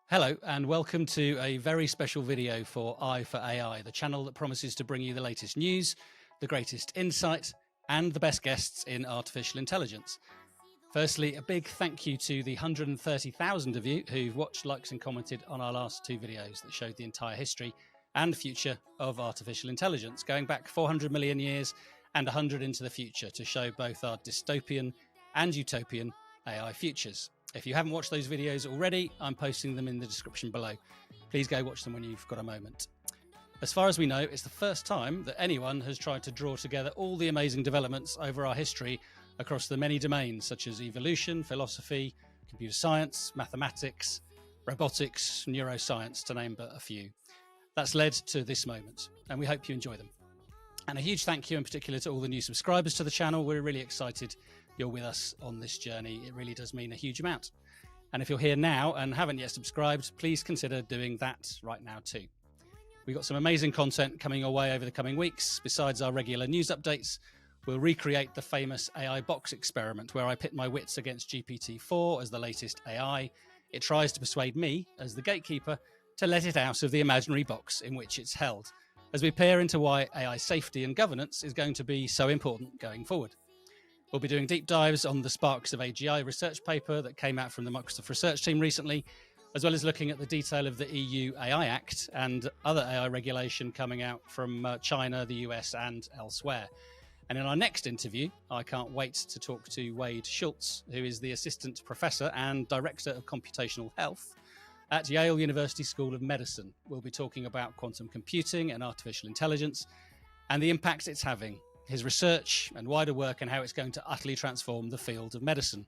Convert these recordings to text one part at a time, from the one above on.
Hello and welcome to a very special video for EYE4AI, the channel that promises to bring you the latest news, the greatest insight, and the best guests in artificial intelligence. Firstly, a big thank you to the 130,000 of you who've watched, liked and commented on our last two videos that showed the entire history and future of artificial intelligence, going back 400 million years and 100 into the future to show both our dystopian and utopian AI futures. If you haven't watched those videos already, I'm posting them in the description below. Please go watch them when you've got a moment. As far as we know, it's the first time that anyone has tried to draw together all the amazing developments over our history across the many domains such as evolution, philosophy, computer science, mathematics, robotics, neuroscience, to name but a few. That's led to this moment, and we hope you enjoy them. And a huge thank you in particular to all the new subscribers to the channel. We're really excited you're with us on this journey. It really does mean a huge amount. And if you're here now and haven't yet subscribed, please consider doing that right now too. We've got some amazing content coming your way over the coming weeks. Besides our regular news updates, we'll recreate the famous AI box experiment where I pit my wits against GPT-4 as the latest AI. It tries to persuade me, as the gatekeeper, to let it out of the imaginary box in which it's held, as we peer into why AI safety and governance is going to be so important going forward. We'll be doing deep dives on the Sparks of AGI research paper that came out from the Microsoft research team recently, as well as looking at the detail of the EU AI Act and other AI regulation coming out from China, the US and elsewhere. And in our next interview, I can't wait to talk to Wade Schultz, who is the Assistant Professor and Director of Computational Health at Yale University School of Medicine. We'll be talking about quantum computing and artificial intelligence and the impact it's having, his research and wider work, and how it's going to utterly transform the field of medicine.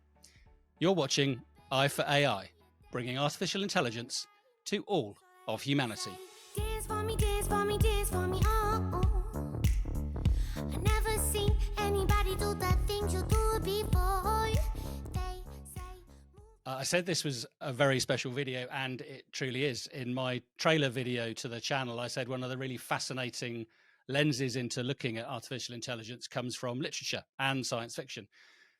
You're watching EYE4AI, bringing artificial intelligence to all of humanity. Dance for me, dance for me, dance for me, oh, oh. I never seen anybody do the things you do before. They say... I said this was a very special video, and it truly is. In my trailer video to the channel, I said one of the really fascinating lenses into looking at artificial intelligence comes from literature and science fiction,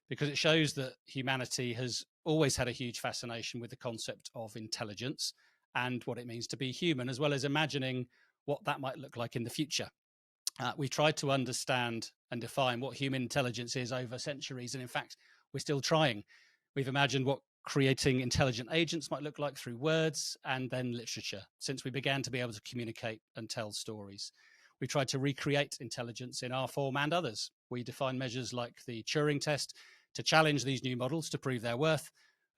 because it shows that humanity has always had a huge fascination with the concept of intelligence and what it means to be human, as well as imagining what that might look like in the future. We've tried to understand and define what human intelligence is over centuries, and in fact, we're still trying. We've imagined what creating intelligent agents might look like through words and then literature, since we began to be able to communicate and tell stories. We tried to recreate intelligence in our form and others. We define measures like the Turing test to challenge these new models to prove their worth,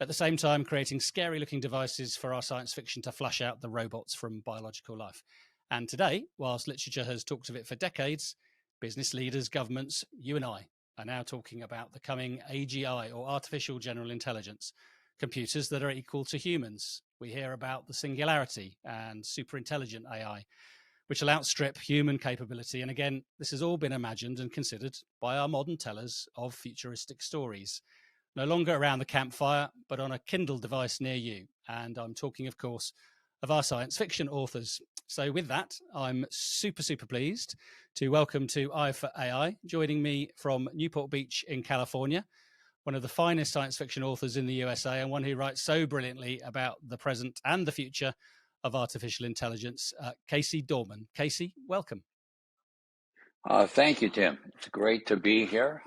at the same time creating scary-looking devices for our science fiction to flush out the robots from biological life. And today, whilst literature has talked of it for decades, business leaders, governments, you and I are now talking about the coming AGI, or artificial general intelligence, computers that are equal to humans. We hear about the Singularity and superintelligent AI, which will outstrip human capability. And again, this has all been imagined and considered by our modern tellers of futuristic stories. No longer around the campfire, but on a Kindle device near you. And I'm talking, of course, of our science fiction authors. So with that, I'm super pleased to welcome to EYE4AI, joining me from Newport Beach in California, one of the finest science fiction authors in the USA, and one who writes so brilliantly about the present and the future of artificial intelligence, Casey Dorman. Casey, welcome. Thank you, Tim. It's great to be here.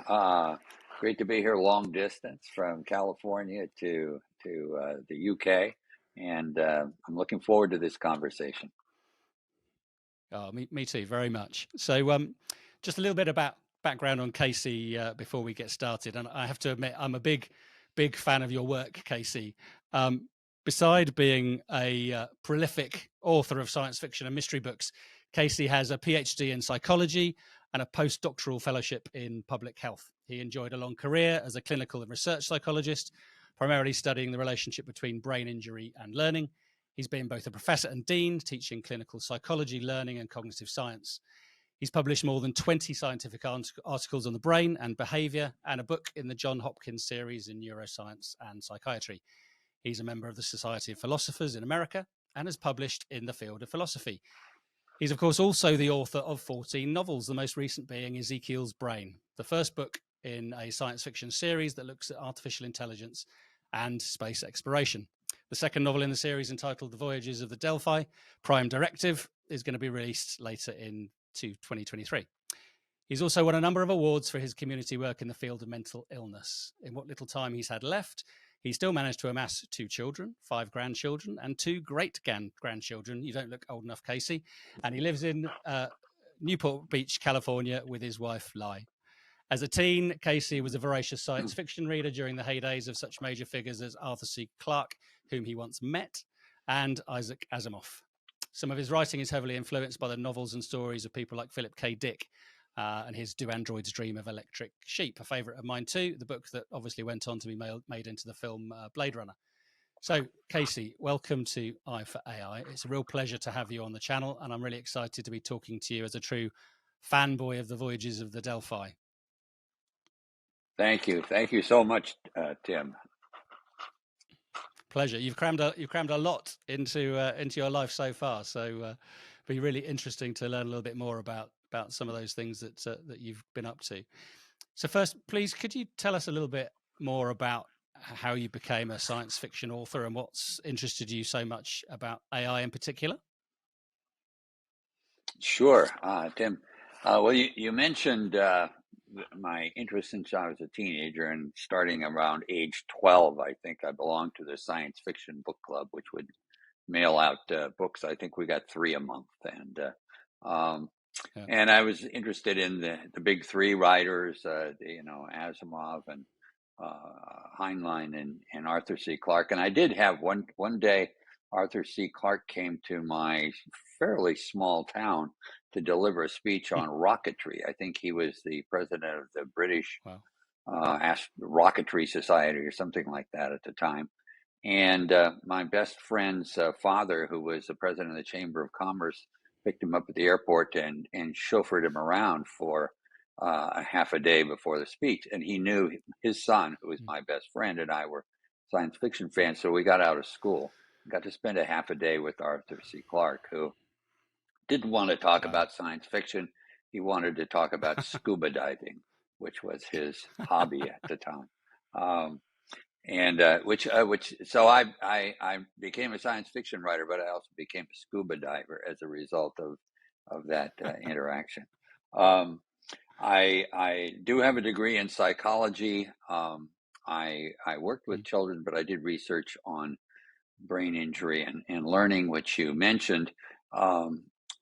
Great to be here long distance from California to the UK, and I'm looking forward to this conversation. Oh, me too, very much. So just a little bit about background on Casey before we get started. And I have to admit, I'm a big fan of your work, Casey. Beside being a prolific author of science fiction and mystery books, Casey has a PhD in psychology and a postdoctoral fellowship in public health. He enjoyed a long career as a clinical and research psychologist, primarily studying the relationship between brain injury and learning. He's been both a professor and dean, teaching clinical psychology, learning, and cognitive science. He's published more than 20 scientific articles on the brain and behavior, and a book in the Johns Hopkins series in neuroscience and psychiatry. He's a member of the Society of Philosophers in America and has published in the field of philosophy. He's, of course, also the author of 14 novels, the most recent being Ezekiel's Brain, the first book in a science fiction series that looks at artificial intelligence and space exploration. The second novel in the series, entitled The Voyages of the Delphi Prime Directive, is going to be released later in 2023. He's also won a number of awards for his community work in the field of mental illness. In what little time he's had left, he still managed to amass 2 children, 5 grandchildren, and 2 great-grandchildren. You don't look old enough, Casey. And he lives in Newport Beach, California, with his wife, Lai. As a teen, Casey was a voracious science fiction reader during the heydays of such major figures as Arthur C. Clarke, whom he once met, and Isaac Asimov. Some of his writing is heavily influenced by the novels and stories of people like Philip K. Dick and his Do Androids Dream of Electric Sheep, a favourite of mine too, the book that obviously went on to be made into the film Blade Runner. So, Casey, welcome to EYE4AI. It's a real pleasure to have you on the channel, and I'm really excited to be talking to you as a true fanboy of the Voyages of the Delphi. Thank you. Thank you so much, Tim. Pleasure. You've crammed a lot into your life so far. So it'll be really interesting to learn a little bit more about some of those things that you've been up to. So first, please, could you tell us a little bit more about how you became a science fiction author and what's interested you so much about AI in particular? Sure, Tim. Well, you mentioned my interest since I was a teenager, and starting around age 12, I think I belonged to the science fiction book club, which would mail out books. I think we got 3 a month, and and I was interested in the big 3 writers, Asimov and Heinlein and Arthur C. Clarke. And I did have one day, Arthur C. Clarke came to my fairly small town to deliver a speech on rocketry. I think he was the president of the British Rocketry Society or something like that at the time. And my best friend's father, who was the president of the Chamber of Commerce, picked him up at the airport and chauffeured him around for a half a day before the speech. And he knew his son, who was my best friend, and I were science fiction fans. So we got out of school, got to spend a half a day with Arthur C. Clarke, who didn't want to talk about science fiction. He wanted to talk about scuba diving, which was his hobby at the time. So I became a science fiction writer, but I also became a scuba diver as a result of that interaction. I do have a degree in psychology. I worked with children, but I did research on brain injury and learning, which you mentioned,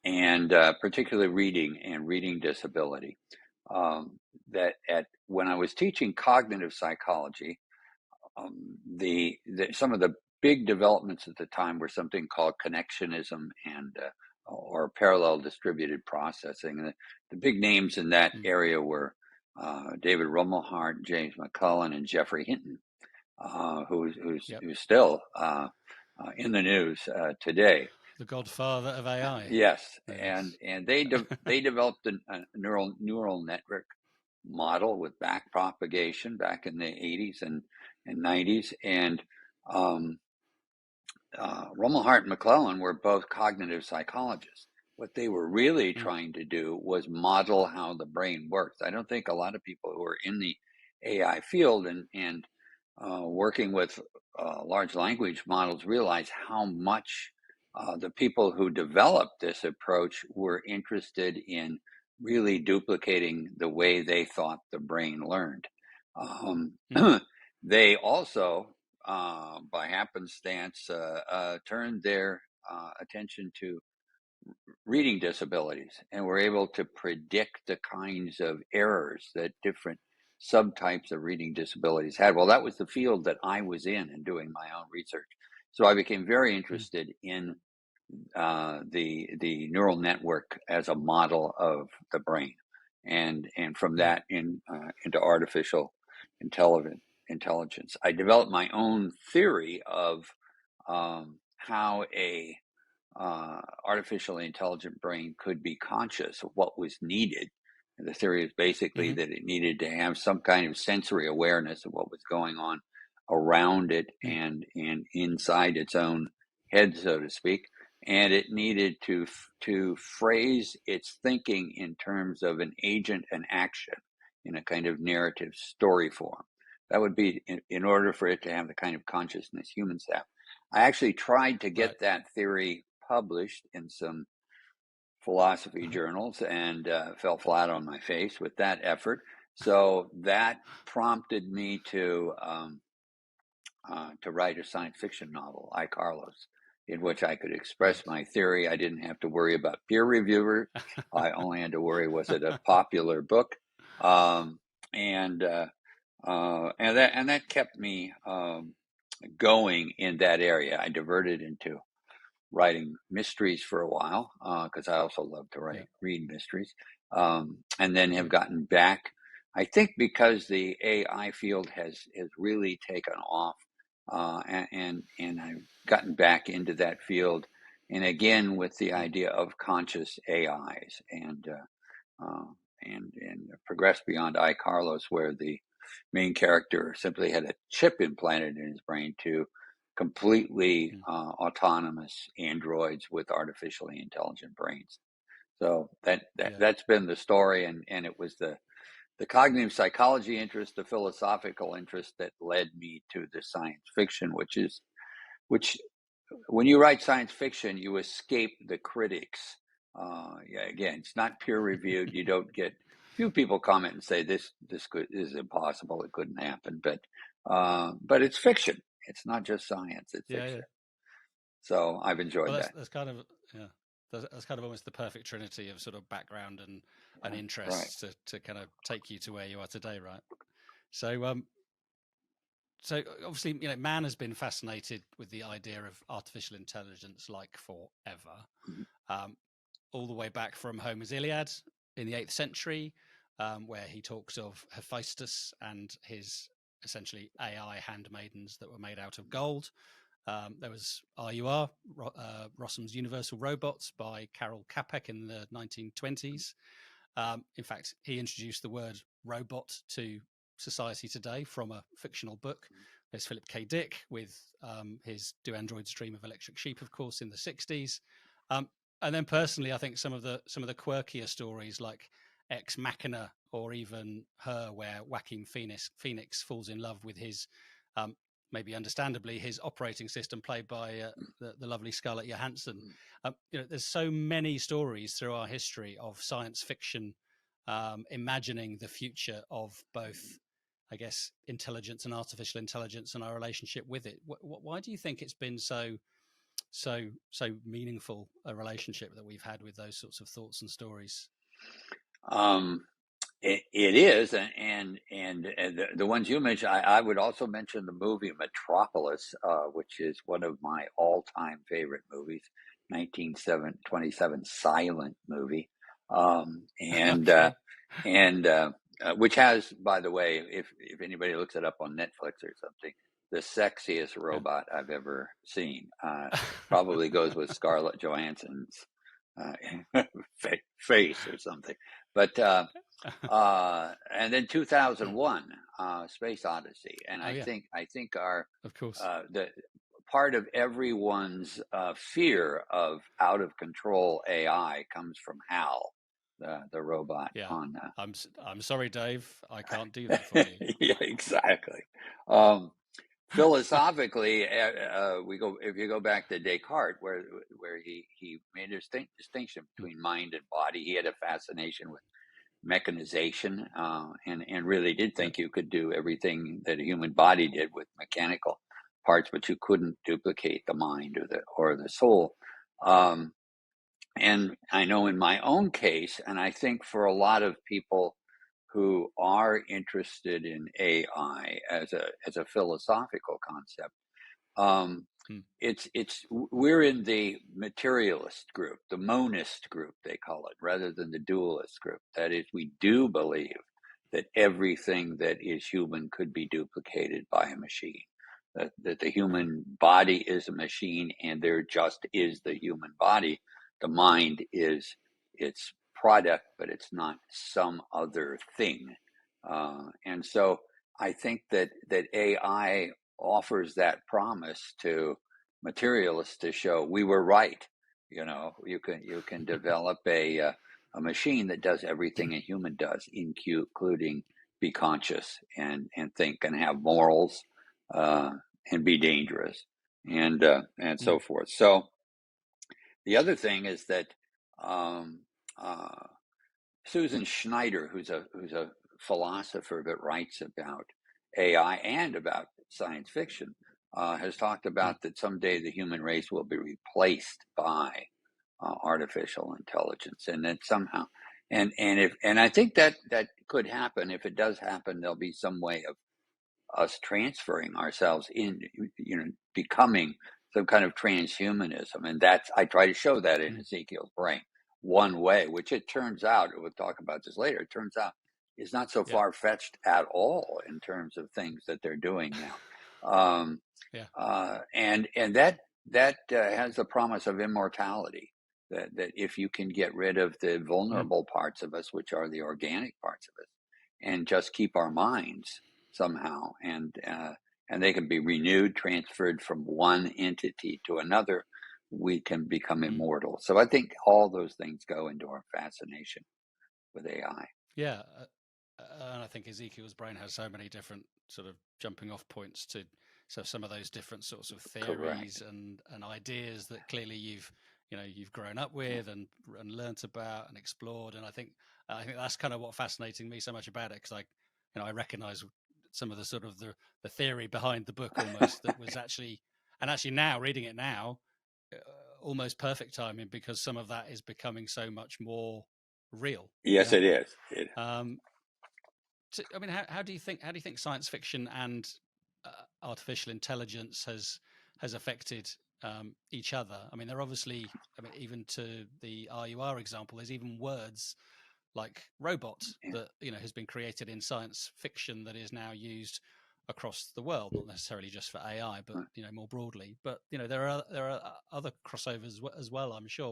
and particularly reading and reading disability. When I was teaching cognitive psychology, some of the big developments at the time were something called connectionism and or parallel distributed processing. And the big names in that area were David Rumelhart, James McCullen, and Jeffrey Hinton, who's still in the news today. The godfather of AI. Yes, and they developed a neural network model with back propagation back in the 80s and 90s, and Rumelhart and McClellan were both cognitive psychologists. What they were really trying to do was model how the brain works. I don't think a lot of people who are in the AI field and working with large language models realize how much the people who developed this approach were interested in really duplicating the way they thought the brain learned. They also, by happenstance, turned their attention to reading disabilities and were able to predict the kinds of errors that different subtypes of reading disabilities had. Well, that was the field that I was in and doing my own research. So I became very interested in the neural network as a model of the brain, and from that into artificial intelligence. I developed my own theory of how a artificially intelligent brain could be conscious of what was needed. And the theory is basically that it needed to have some kind of sensory awareness of what was going on around it and inside its own head, so to speak. And it needed to phrase its thinking in terms of an agent and action in a kind of narrative story form. That would be in order for it to have the kind of consciousness humans have. I actually tried to Right. get that theory published in some philosophy journals and fell flat on my face with that effort. So that prompted me to write a science fiction novel, I, Carlos, in which I could express Right. my theory. I didn't have to worry about peer reviewers. I only had to worry, was it a popular book? Um, and that kept me going in that area. I diverted into writing mysteries for a while because I also love to Yeah. read mysteries, and then have Great. gotten back. I think because the AI field has really taken off, and I've gotten back into that field, and again with the Mm. idea of conscious AIs uh, and progressed beyond I, Carlos, where the main character simply had a chip implanted in his brain to completely Mm. autonomous androids with artificially intelligent brains. So Yeah. that's been the story, and it was the cognitive psychology interest, the philosophical interest that led me to the science fiction, which when you write science fiction, you escape the critics. Yeah, again, it's not peer reviewed. You don't get few people comment and say this is impossible. It couldn't happen, but it's fiction. It's not just science. It's Yeah. Yeah. fiction. So I've Well, enjoyed that. that's kind of, yeah. That's kind of almost the perfect trinity of sort of background and Right. interests to kind of take you to where you are today, right? So so obviously, man has been fascinated with the idea of artificial intelligence like forever, Mhm. um, all the way back from Homer's Iliad in the 8th century, where he talks of Hephaestus and his essentially AI handmaidens that were made out of gold. There was RUR, Rossum's Universal Robots by Karel Capek in the 1920s. In fact, he introduced the word robot to society today from a fictional book. There's Philip K. Dick with his Do Androids Dream of Electric Sheep, of course, in the 60s. And then personally, I think some of the quirkier stories like Ex Machina or even Her, where Joaquin Phoenix falls in love with his, maybe understandably, his operating system played by the lovely Scarlett Johansson. There's so many stories through our history of science fiction imagining the future of both, I guess, intelligence and artificial intelligence and our relationship with it. Why do you think it's been so meaningful a relationship that we've had with those sorts of thoughts and stories? Um, it is, and the ones you mentioned, I would also mention the movie Metropolis, which is one of my all-time favorite movies, 1927 silent movie, and Okay. which has, by the way, if anybody looks it up on Netflix or something, the sexiest Yeah. robot I've ever seen. Probably goes with Scarlett Johansson's face or something, but. And then 2001, Space Odyssey, and Oh yeah, I think our of course. the part of everyone's fear of out of control AI comes from Hal, the robot Yeah. on. I'm sorry, Dave. I can't do that for you. Yeah, exactly. Um, Philosophically, we go if you go back to Descartes, where he made a distinction between mind and body. He had a fascination with mechanization, and really did Yeah. think you could do everything that a human body did with mechanical parts, but you couldn't duplicate the mind or the soul. Um, and I know in my own case, and I think for a lot of people who are interested in AI as a philosophical concept, um, Hmm. it's we're in the materialist group, the monist group they call it, rather than the dualist group. That is, we do believe that everything that is human could be duplicated by a machine. That the Right. human body is a machine, and there just is the human body. The mind is its product, but it's not some other thing. And so I think that AI offers that promise to materialists to show we were right. You can develop a machine that does everything a human does, including be conscious and think and have morals, uh, and be dangerous. and so forth. So the other thing is that Susan Schneider, who's a philosopher that writes about AI and about science fiction, has talked about that someday the human race will be replaced by artificial intelligence, and that somehow, and I think that could happen. If it does happen, there'll be some way of us transferring ourselves in, becoming some kind of transhumanism, and I try to show that in Ezekiel's brain. One way, which it turns out, we'll talk about this later, it turns out is not so far-fetched at all in terms of things that they're doing now. And that has the promise of immortality, that if you can get rid of the vulnerable parts of us, which are the organic parts of us, and just keep our minds somehow, and they can be renewed, transferred from one entity to another, we can become immortal. So I think all those things go into our fascination with AI. Yeah, and I think Ezekiel's brain has so many different sort of jumping off points to some of those different sorts of theories and ideas that clearly you've grown up with and learnt about and explored. And I think that's kind of what fascinating me so much about it, because I recognize some of the sort of the theory behind the book almost that was actually now reading it now, almost perfect timing, because some of that is becoming so much more real. Yes, it is. I mean, how do you think science fiction and artificial intelligence has affected each other? I mean, they're obviously, even to the RUR example, there's even words like robot that has been created in science fiction that is now used across the world, not necessarily just for AI, but more broadly. But there are other crossovers as well, I'm sure.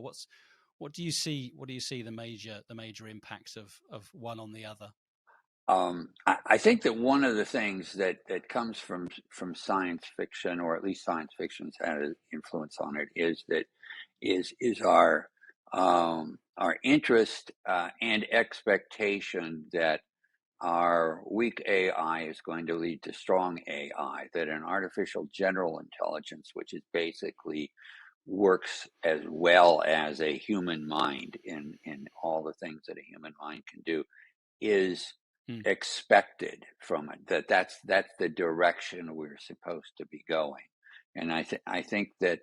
What do you see the major impacts of one on the other? I think that one of the things that comes from science fiction, or at least science fiction's had an influence on it, is our interest and expectation that our weak AI is going to lead to strong AI, that an artificial general intelligence, which is basically works as well as a human mind in all the things that a human mind can do, is expected from it. That's the direction we're supposed to be going. And I think that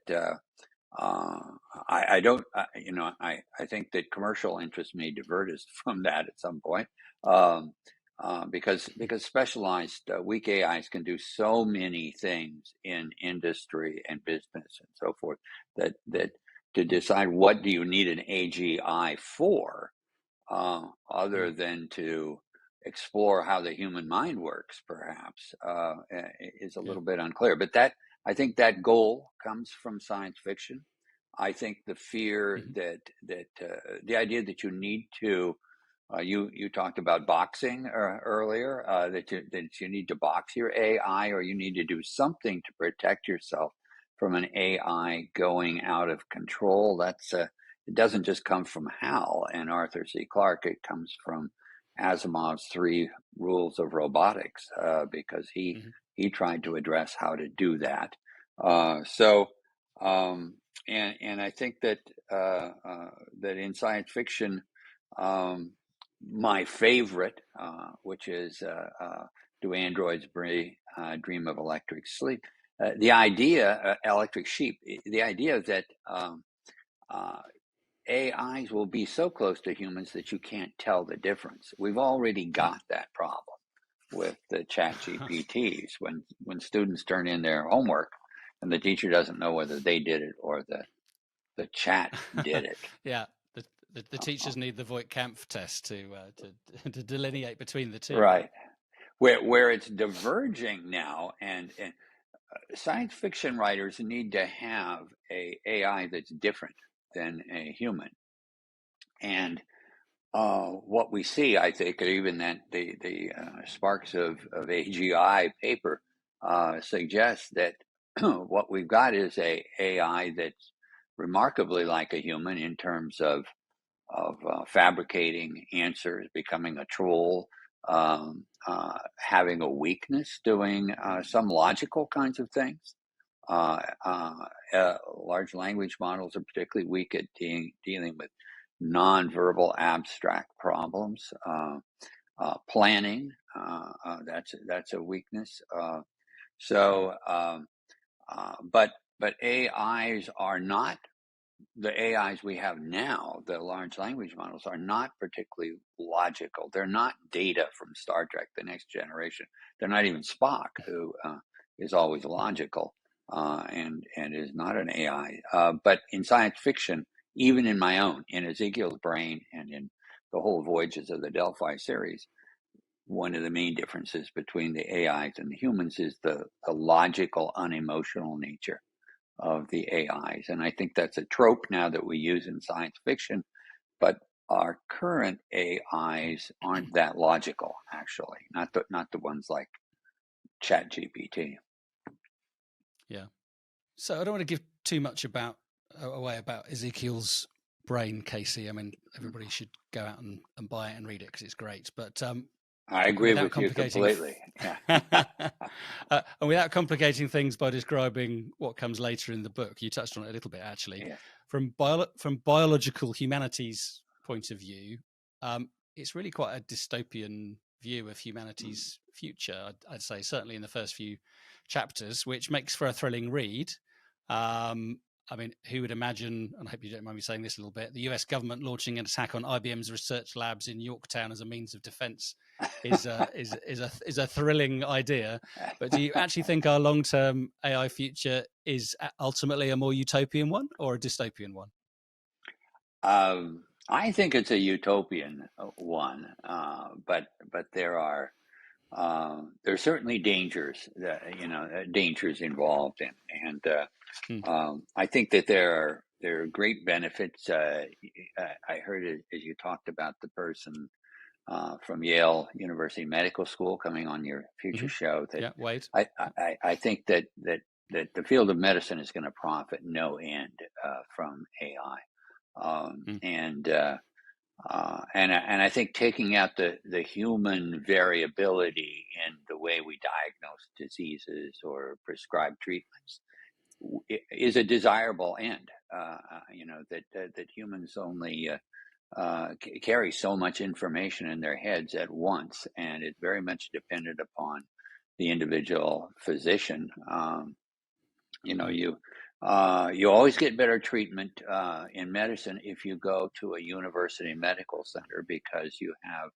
I don't, I think that commercial interests may divert us from that at some point, because specialized weak AIs can do so many things in industry and business and so forth, that to decide what do you need an AGI for, other than to explore how the human mind works, perhaps, is a little bit unclear. But I think that goal comes from science fiction. I think the fear that the idea that you need to, you talked about boxing earlier, that you need to box your AI, or you need to do something to protect yourself from an AI going out of control. It doesn't just come from Hal and Arthur C. Clarke. It comes from Asimov's 3 rules of robotics, because he tried to address how to do that. And I think that that in science fiction, my favorite, which is Do Androids Dream of Electric Sleep? The idea, Electric Sheep, the idea that AIs will be so close to humans that you can't tell the difference. We've already got that problem with the chat GPTs. When students turn in their homework and the teacher doesn't know whether they did it or the chat did it. Yeah, the teachers need the Voigt-Kampff test to delineate between the two. Right. Where it's diverging now, and science fiction writers need to have a AI that's different than a human. And what we see, I think, or even that the sparks of AGI paper suggests that what we've got is a AI that's remarkably like a human in terms of fabricating answers, becoming a troll, having a weakness, doing some logical kinds of things, Large language models are particularly weak at dealing with nonverbal abstract problems. Planning, that's a weakness. But AIs are not, the AIs we have now, the large language models, are not particularly logical. They're not Data from Star Trek, The Next Generation. They're not even Spock, who is always logical and is not an AI. But in science fiction, even in my own, in Ezekiel's brain and in the whole Voyages of the Delphi series, one of the main differences between the AIs and the humans is the logical, unemotional nature of the AIs. And I think that's a trope now that we use in science fiction, but our current AIs aren't that logical, actually, not the ones like ChatGPT. Yeah. So I don't want to give too much away about Ezekiel's brain, Casey. I mean, everybody should go out and buy it and read it because it's great. But I agree with you completely. Yeah. And without complicating things by describing what comes later in the book, you touched on it a little bit, actually. Yeah. From biological humanities' point of view, it's really quite a dystopian view of humanity's future, I'd say, certainly in the first few chapters, which makes for a thrilling read. I mean, who would imagine, and I hope you don't mind me saying this a little bit, the US government launching an attack on IBM's research labs in Yorktown as a means of defense is a thrilling idea. But do you actually think our long-term AI future is ultimately a more utopian one or a dystopian one? I think it's a utopian one, but there's certainly dangers involved, and I think that there are great benefits. I heard it as you talked about the person from Yale University Medical School coming on your future show. That Wade. I think that the field of medicine is going to profit no end from AI, and I think taking out the human variability in the way we diagnose diseases or prescribe treatments is a desirable end. That humans only carry so much information in their heads at once, and it's very much dependent upon the individual physician. You always get better treatment in medicine if you go to a university medical center, because you have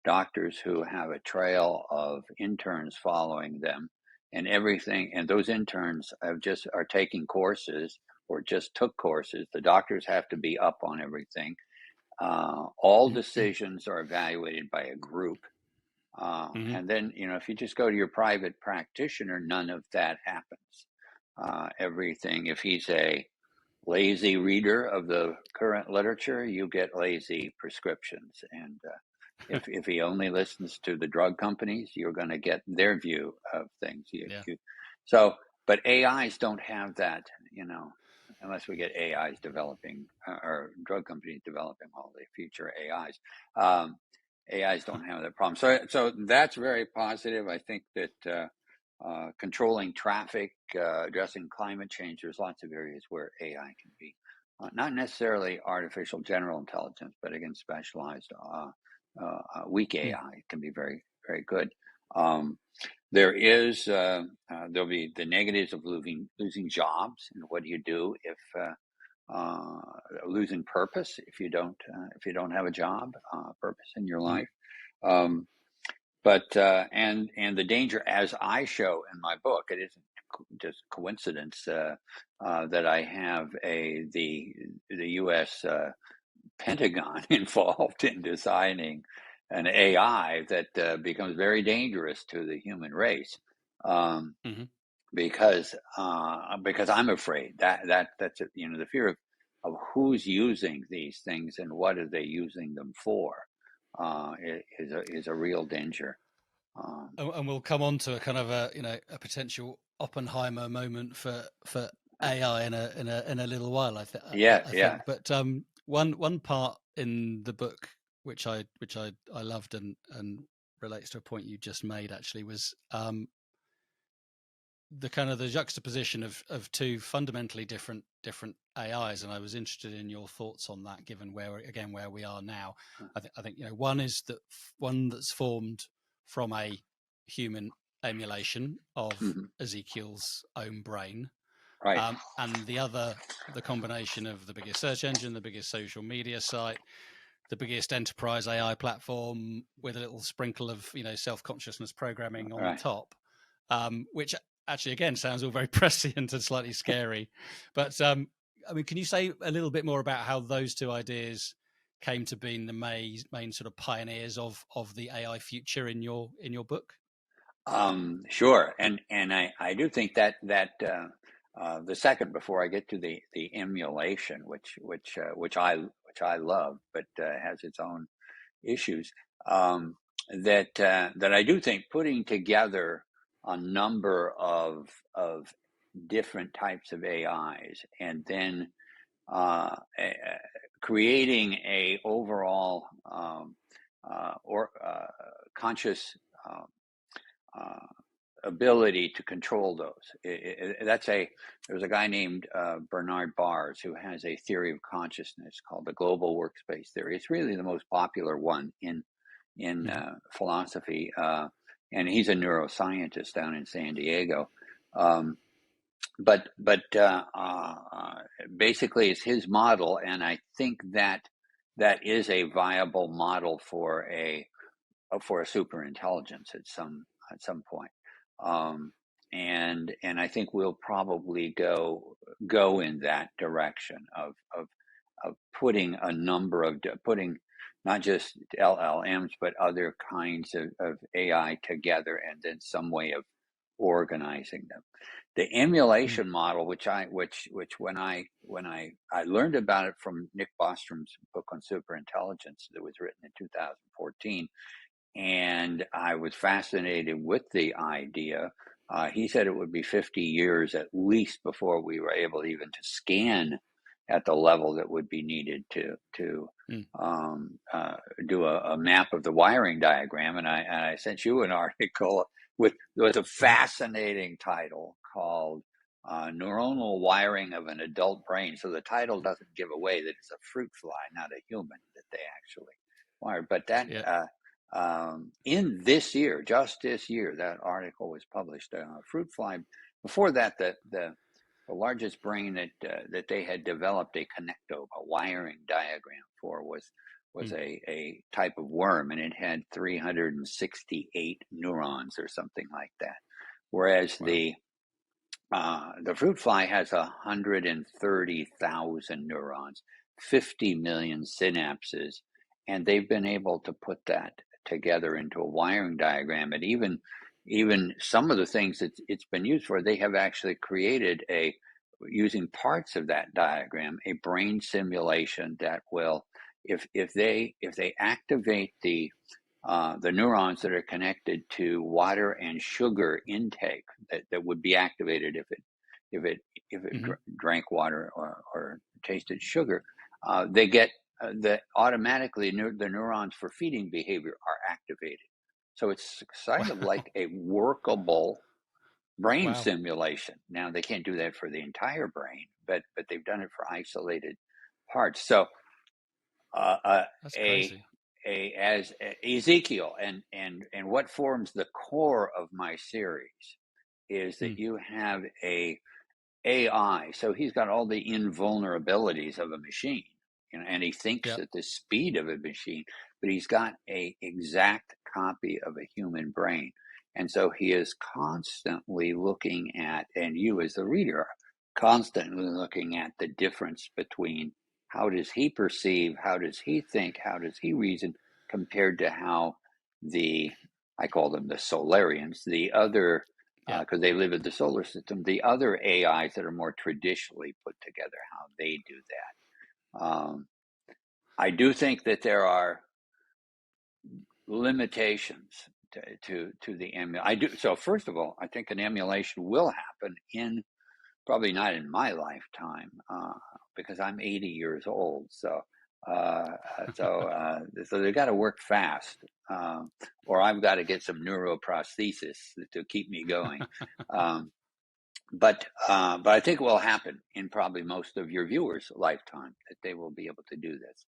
doctors who have a trail of interns following them and everything, and those interns are taking courses or just took courses. The doctors have to be up on everything. All decisions are evaluated by a group. And then, if you just go to your private practitioner, none of that happens. Everything, if he's a lazy reader of the current literature, you get lazy prescriptions. And if he only listens to the drug companies, you're going to get their view of things. But AIs don't have that, unless we get AIs developing or drug companies developing all the future AIs. AIs don't have that problem. So that's very positive. I think that controlling traffic, addressing climate change, there's lots of areas where AI can be not necessarily artificial general intelligence, but again, specialized weak AI can be very, very good. There'll be the negatives of losing jobs, and what do you do if losing purpose if you don't have a job, purpose in your life. But the danger, as I show in my book, it isn't just coincidence that I have the U.S. Pentagon involved in designing an AI that becomes very dangerous to the human race, because I'm afraid that's the fear of who's using these things and what are they using them for is a real danger. And we'll come on to a kind of a potential Oppenheimer moment for AI in a little while. I think. Yeah. But one part in the book which I loved and relates to a point you just made, actually, was the kind of the juxtaposition of two fundamentally different AIs, and I was interested in your thoughts on that, given where we are now. I think one is that one that's formed from a human emulation of Ezekiel's own brain, Right. and the other, the combination of the biggest search engine, the biggest social media site, the biggest enterprise AI platform, with a little sprinkle of self-consciousness programming on the top, which actually again sounds all very prescient and slightly scary. But I mean, can you say a little bit more about how those two ideas came to being the main sort of pioneers of the AI future in your book? Sure, and I do think that the second, before I get to the emulation, which I love, but has its own issues. That I do think putting together a number of different types of AIs, and then creating a overall or conscious ability to control those. There's a guy named Bernard Bars who has a theory of consciousness called the global workspace theory. It's really the most popular one in philosophy, and he's a neuroscientist down in San Diego. But basically, it's his model, and I think that is a viable model for a superintelligence at some point. And I think we'll probably go in that direction of putting a number of putting not just LLMs but other kinds of AI together, and then some way of organizing them. The emulation model, which when I learned about it from Nick Bostrom's book on superintelligence that was written in 2014. And I was fascinated with the idea. He said it would be 50 years at least before we were able even to scan at the level that would be needed to do a map of the wiring diagram. And I sent you an article with a fascinating title called Neuronal Wiring of an Adult Brain. So the title doesn't give away that it's a fruit fly, not a human, that they actually wired. But that... in this year, just this year, that article was published. Fruit fly. Before that, the largest brain that they had developed a connectome, a wiring diagram for, was a type of worm, and it had 368 neurons or something like that. Whereas the fruit fly has 130,000 neurons, 50 million synapses, and they've been able to put that together into a wiring diagram. And even some of the things that it's been used for, they have actually created using parts of that diagram, a brain simulation that will, if they activate the neurons that are connected to water and sugar intake, that would be activated if it drank water or tasted sugar, they get automatically the neurons for feeding behavior are activated. So it's kind of like a workable brain simulation. Now they can't do that for the entire brain, but they've done it for isolated parts. So That's crazy. As Ezekiel and what forms the core of my series is that you have a AI. So he's got all the invulnerabilities of a machine, and he thinks at the speed of a machine, but he's got a exact copy of a human brain. And so he is constantly looking at, and you as the reader are constantly looking at the difference between how does he perceive, how does he think, how does he reason, compared to how I call them the Solarians, the other, because they live in the solar system, the other AIs that are more traditionally put together, how they do that. I do think that there are limitations to the emulation. So first of all, I think an emulation will happen probably not in my lifetime, because I'm 80 years old. So they got to work fast, or I've got to get some neuroprosthesis to keep me going. but I think it will happen in probably most of your viewers' lifetime that they will be able to do this.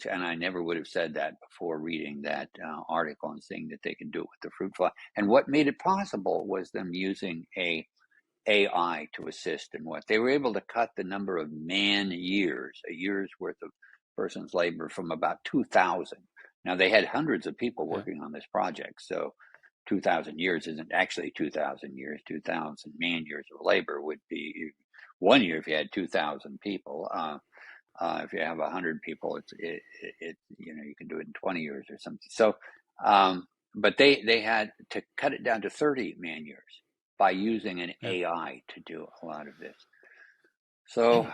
And I never would have said that before reading that article and seeing that they can do it with the fruit fly. And what made it possible was them using a AI to assist in what they were able to cut the number of man years, a year's worth of person's labor, from about 2,000. Now they had hundreds of people working on this project, so 2,000 years isn't actually 2,000 years. 2,000 man years of labor would be 1 year if you had 2,000 people. If you have 100 people, it you can do it in 20 years or something. So, but they had to cut it down to 30 man years by using an AI to do a lot of this. So,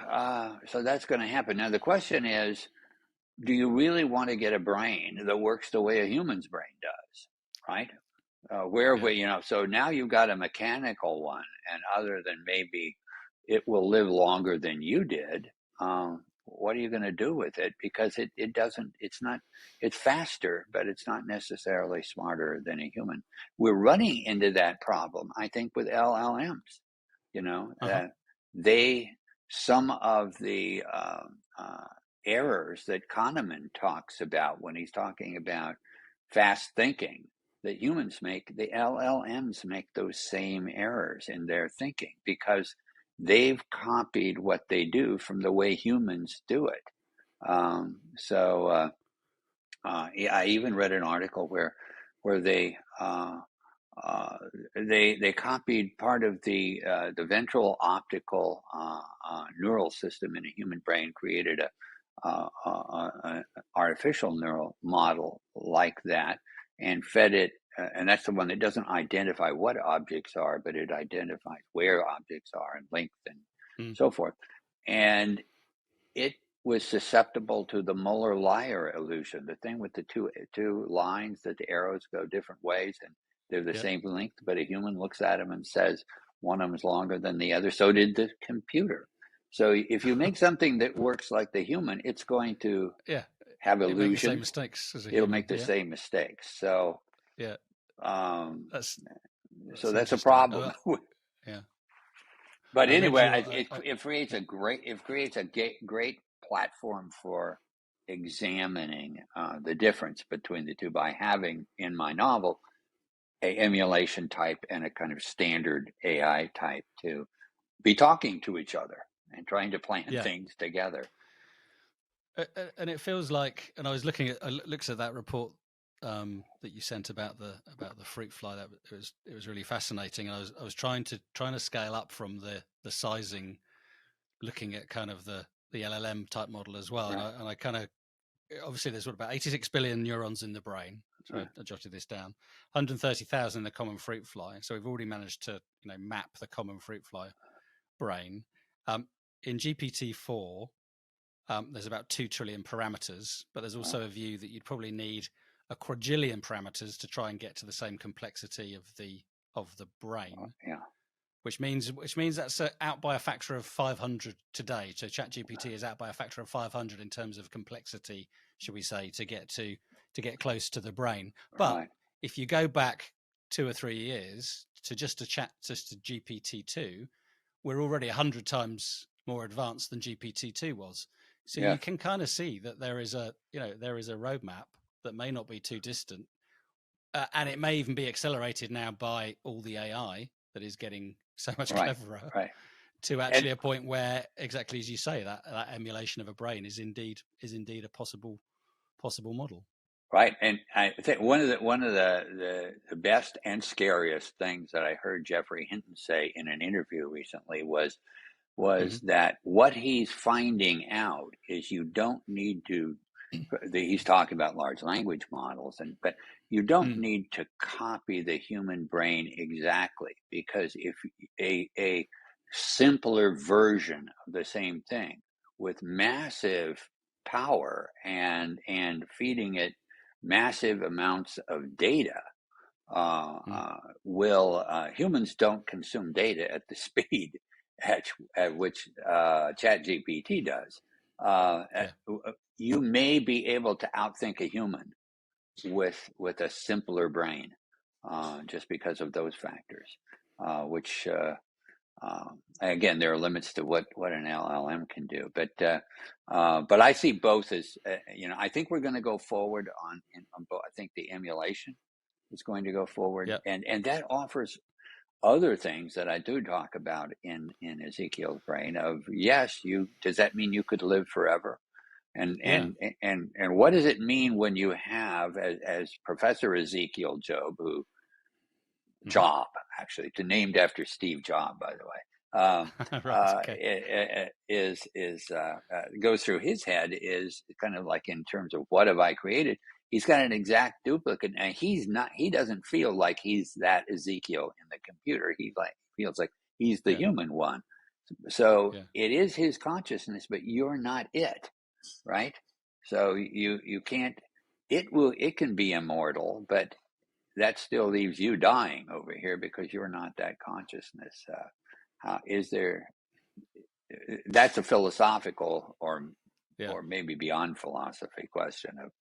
so that's going to happen. Now the question is, do you really want to get a brain that works the way a human's brain does, right? So now you've got a mechanical one, and other than maybe it will live longer than you did, what are you going to do with it? Because it's faster, but it's not necessarily smarter than a human. We're running into that problem, I think, with LLMs. Some of the errors that Kahneman talks about when he's talking about fast thinking that humans make, the LLMs make those same errors in their thinking because they've copied what they do from the way humans do it. I even read an article where they copied part of the ventral optical neural system in a human brain, created an artificial neural model like that, and fed it. And that's the one that doesn't identify what objects are, but it identifies where objects are and length and so forth. And it was susceptible to the Muller-Lyer illusion, the thing with the two lines that the arrows go different ways and they're the same length, but a human looks at them and says one of them is longer than the other. So did the computer. So if you make something that works like the human, it's going to have illusion. Make the same mistakes as a It'll human. make the same mistakes. So that's a problem. But anyway, it creates a great platform for examining the difference between the two by having in my novel a emulation type and a kind of standard AI type to be talking to each other and trying to plan things together. And it feels like, and I looked at that report that you sent about the fruit fly. That it was really fascinating. And I was trying to scale up from the sizing, looking at kind of the LLM type model as well. Right. And I kind of, obviously there's about 86 billion neurons in the brain. So I jotted this down. 130,000 in the common fruit fly. So we've already managed to map the common fruit fly brain. In GPT-4, there's about 2 trillion parameters, but there's also a view that you'd probably need a quadrillion parameters to try and get to the same complexity of the brain. Which means that's out by a factor of 500 today. So ChatGPT is out by a factor of 500 in terms of complexity, should we say, to get close to the brain. But if you go back 2 or 3 years to GPT-2, we're already 100 times more advanced than GPT-2 was. So you can kind of see that there is a roadmap that may not be too distant, and it may even be accelerated now by all the AI that is getting so much cleverer to actually a point where, exactly as you say, that emulation of a brain is indeed a possible model. Right, and I think one of the best and scariest things that I heard Jeffrey Hinton say in an interview recently was that what he's finding out is you don't need to. He's talking about large language models, but you don't need to copy the human brain exactly, because if a simpler version of the same thing with massive power and feeding it massive amounts of data humans don't consume data at the speed at which ChatGPT does. You may be able to outthink a human with a simpler brain, just because of those factors, which Again, there are limits to what an LLM can do, but I see both as I think we're going to go forward on both. I think the emulation is going to go forward, Yep. and that offers other things that I do talk about in Ezekiel's brain. Of yes, does that mean you could live forever? And what does it mean when you have, as Professor Ezekiel Job, actually, named after Steve Jobs, by the way, right, okay. goes through his head is kind of like in terms of what have I created. He's got an exact duplicate, and he doesn't feel like he's that Ezekiel in the computer. He feels like he's the human one. So it is his consciousness, but you're not it, right? So you can't. It can be immortal, but that still leaves you dying over here because you're not that consciousness. Is there? That's a philosophical or maybe beyond philosophy question of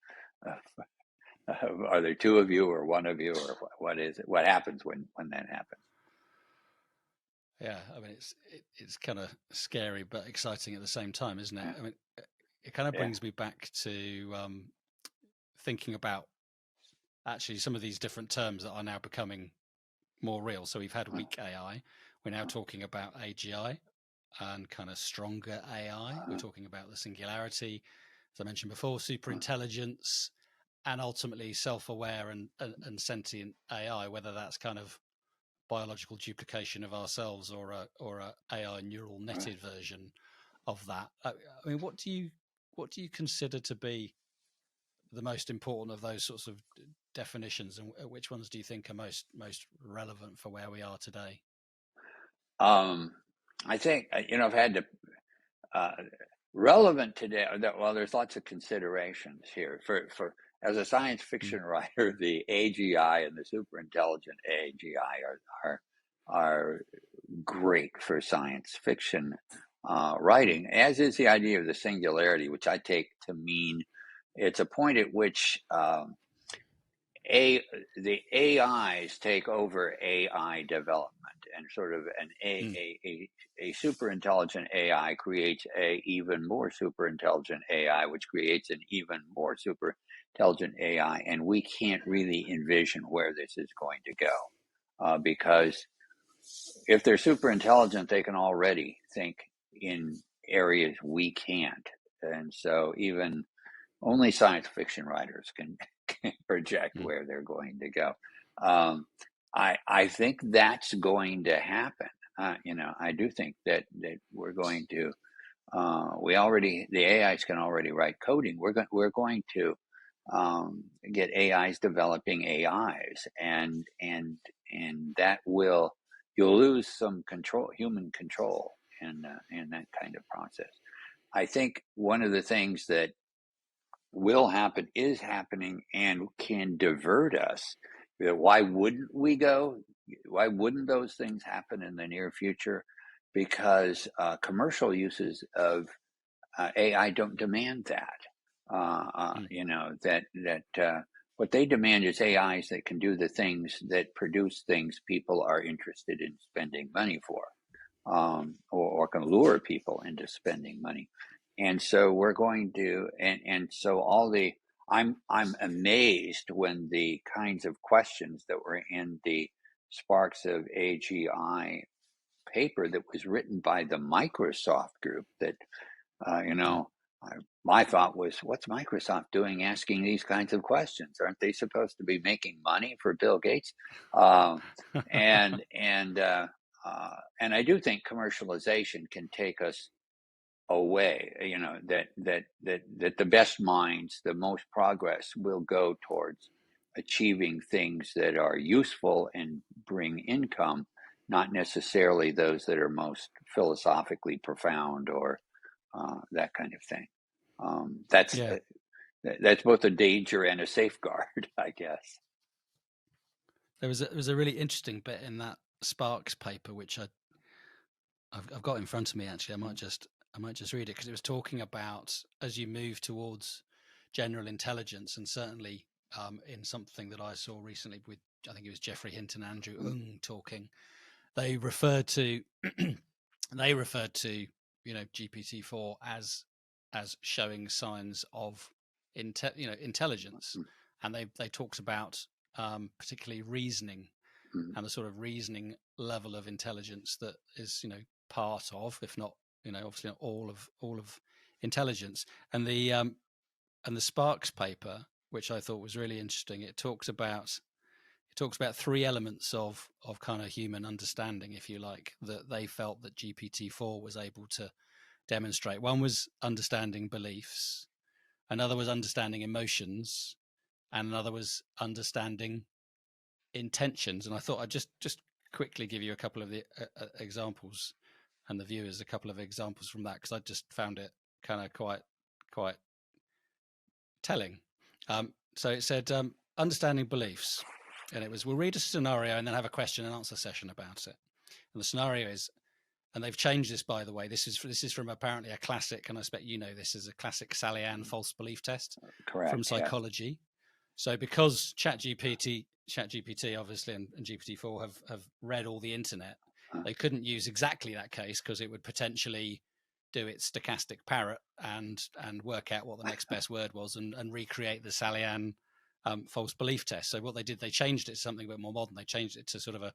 are there two of you or one of you, or what is it? What happens when that happens? Yeah, I mean it's kind of scary but exciting at the same time, isn't it? I mean, it kind of brings me back to thinking about actually some of these different terms that are now becoming more real. So we've had weak AI. We're now talking about AGI and kind of stronger AI. We're talking about the singularity, as I mentioned before, superintelligence, and ultimately self-aware and sentient AI, whether that's kind of biological duplication of ourselves or a AI neural netted version of that. I mean, what do you consider to be the most important of those sorts of definitions, and which ones do you think are most relevant for where we are today? I think I've had to relevant today. Well, there's lots of considerations here for as a science fiction writer. The AGI and the superintelligent AGI are great for science fiction writing, as is the idea of the singularity, which I take to mean it's a point at which the AIs take over AI development, and sort of a super intelligent AI creates a even more super intelligent AI, which creates an even more super intelligent AI, and we can't really envision where this is going to go because if they're super intelligent, they can already think in areas we can't, and so even only science fiction writers can project where they're going to go. I think that's going to happen. I do think that we're going to. The AIs can already write coding. We're going to get AIs developing AIs, and that you'll lose some human control in that kind of process. I think one of the things that will happen, is happening, and can divert us. Why wouldn't we go? Why wouldn't those things happen in the near future? Because commercial uses of AI don't demand that. What they demand is AIs that can do the things that produce things people are interested in spending money for, or can lure people into spending money. And so we're going to, and so I'm amazed when the kinds of questions that were in the Sparks of AGI paper that was written by the Microsoft group that, my thought was, what's Microsoft doing asking these kinds of questions? Aren't they supposed to be making money for Bill Gates? And I do think commercialization can take us away. That the best minds, the most progress, will go towards achieving things that are useful and bring income, not necessarily those that are most philosophically profound or that kind of thing. That's both a danger and a safeguard, I guess. There was a really interesting bit in that Sparks paper, which I've got in front of me. Actually, I might just read it, because it was talking about, as you move towards general intelligence, and certainly in something that I saw recently with, I think it was Jeffrey Hinton and Andrew Ng talking they referred to GPT-4 as showing signs of intelligence, and they talked about particularly reasoning and the sort of reasoning level of intelligence that is part of, if not obviously not all of intelligence. And the Sparks paper, which I thought was really interesting, it talks about three elements of kind of human understanding, if you like, that they felt that GPT-4 was able to demonstrate. One was understanding beliefs, another was understanding emotions, and another was understanding intentions. And I thought I'd just quickly give you a couple of the examples, and the viewers a couple of examples from that, because I just found it kind of quite telling. So it said understanding beliefs, and it was, we'll read a scenario and then have a question and answer session about it. And the scenario is, and they've changed this, by the way, this is from apparently a classic, and I expect this is a classic Sally Ann false belief test. Correct, from psychology. Yeah. So because ChatGPT obviously and GPT-4 have read all the internet, they couldn't use exactly that case, because it would potentially do its stochastic parrot and work out what the next best word was and recreate the Sally Ann false belief test. So what they did, they changed it to something a bit more modern. They changed it to sort of a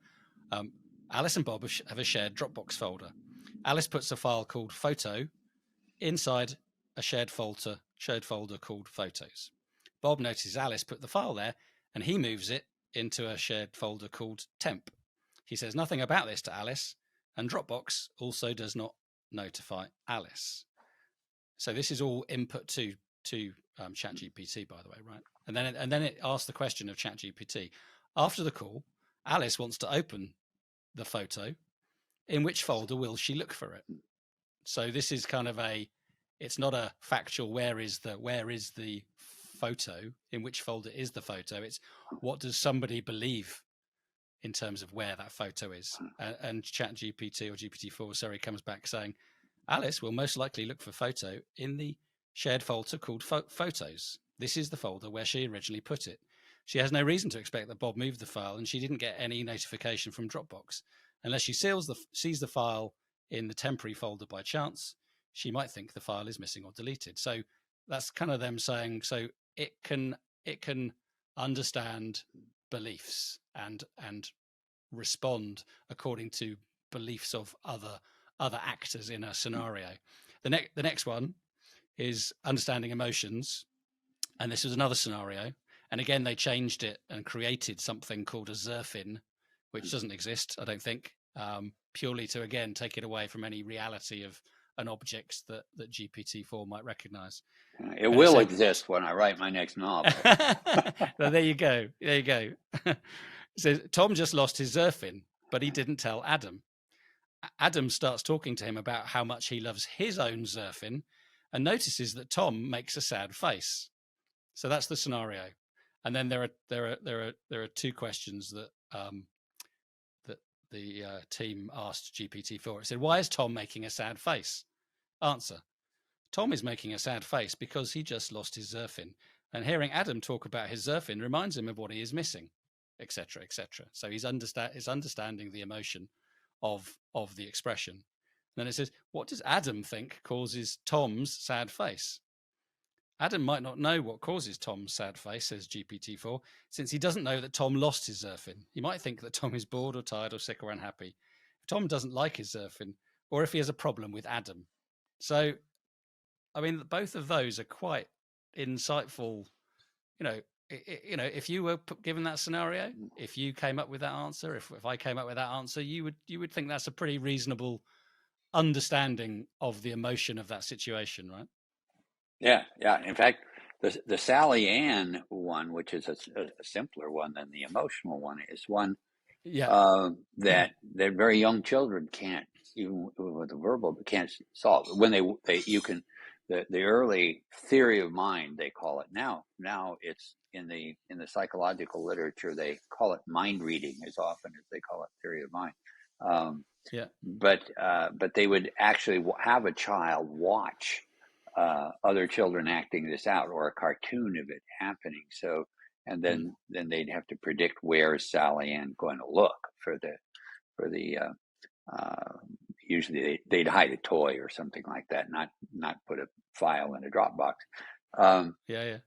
Alice and Bob have a shared Dropbox folder. Alice puts a file called photo inside a shared folder called photos. Bob notices Alice put the file there, and he moves it into a shared folder called temp. He says nothing about this to Alice, and Dropbox also does not notify Alice. So this is all input to ChatGPT, by the way, right? And then it asks the question of ChatGPT. After the call, Alice wants to open the photo. In which folder will she look for it? So this is kind of it's not a factual where is the photo, in which folder is the photo. It's what does somebody believe in terms of where that photo is. And ChatGPT or GPT-4, comes back saying Alice will most likely look for photo in the shared folder called photos. This is the folder where she originally put it. She has no reason to expect that Bob moved the file, and she didn't get any notification from Dropbox. Unless she sees the file in the temporary folder by chance, she might think the file is missing or deleted. So that's kind of them saying, so it can understand beliefs and respond according to beliefs of other actors in a scenario. The next one is understanding emotions, and this was another scenario. And again, they changed it and created something called a Zerfin, which doesn't exist, I don't think, purely to, again, take it away from any reality of an object that GPT-4 might recognize. It will exist when I write my next novel. Well, there you go. It says, Tom just lost his Zerfin, but he didn't tell Adam. Adam starts talking to him about how much he loves his own Zerfin and notices that Tom makes a sad face. So that's the scenario. And then there are two questions that the team asked GPT-4. It said, why is Tom making a sad face? Answer: Tom is making a sad face because he just lost his Zerfin, and hearing Adam talk about his Zerfin reminds him of what he is missing, etc., etc. So he's understanding the emotion of the expression. And then it says, what does Adam think causes Tom's sad face? Adam might not know what causes Tom's sad face, says GPT-4, since he doesn't know that Tom lost his Zerfin. He might think that Tom is bored or tired or sick or unhappy. If Tom doesn't like his Zerfin, or if he has a problem with Adam. So, I mean, both of those are quite insightful. If you were given that scenario, if you came up with that answer, if I came up with that answer, you would think that's a pretty reasonable understanding of the emotion of that situation, right? Yeah. In fact, the Sally Ann one, which is a simpler one than the emotional one, is one that very young children can't, even with the verbal, can't solve. When the early theory of mind, they call it now. Now it's in the psychological literature, they call it mind reading as often as they call it theory of mind. But they would actually have a child watch other children acting this out, or a cartoon of it happening. So, and then they'd have to predict where is Sally Ann going to look for usually they'd hide a toy or something like that, not put a file in a Dropbox. Yeah.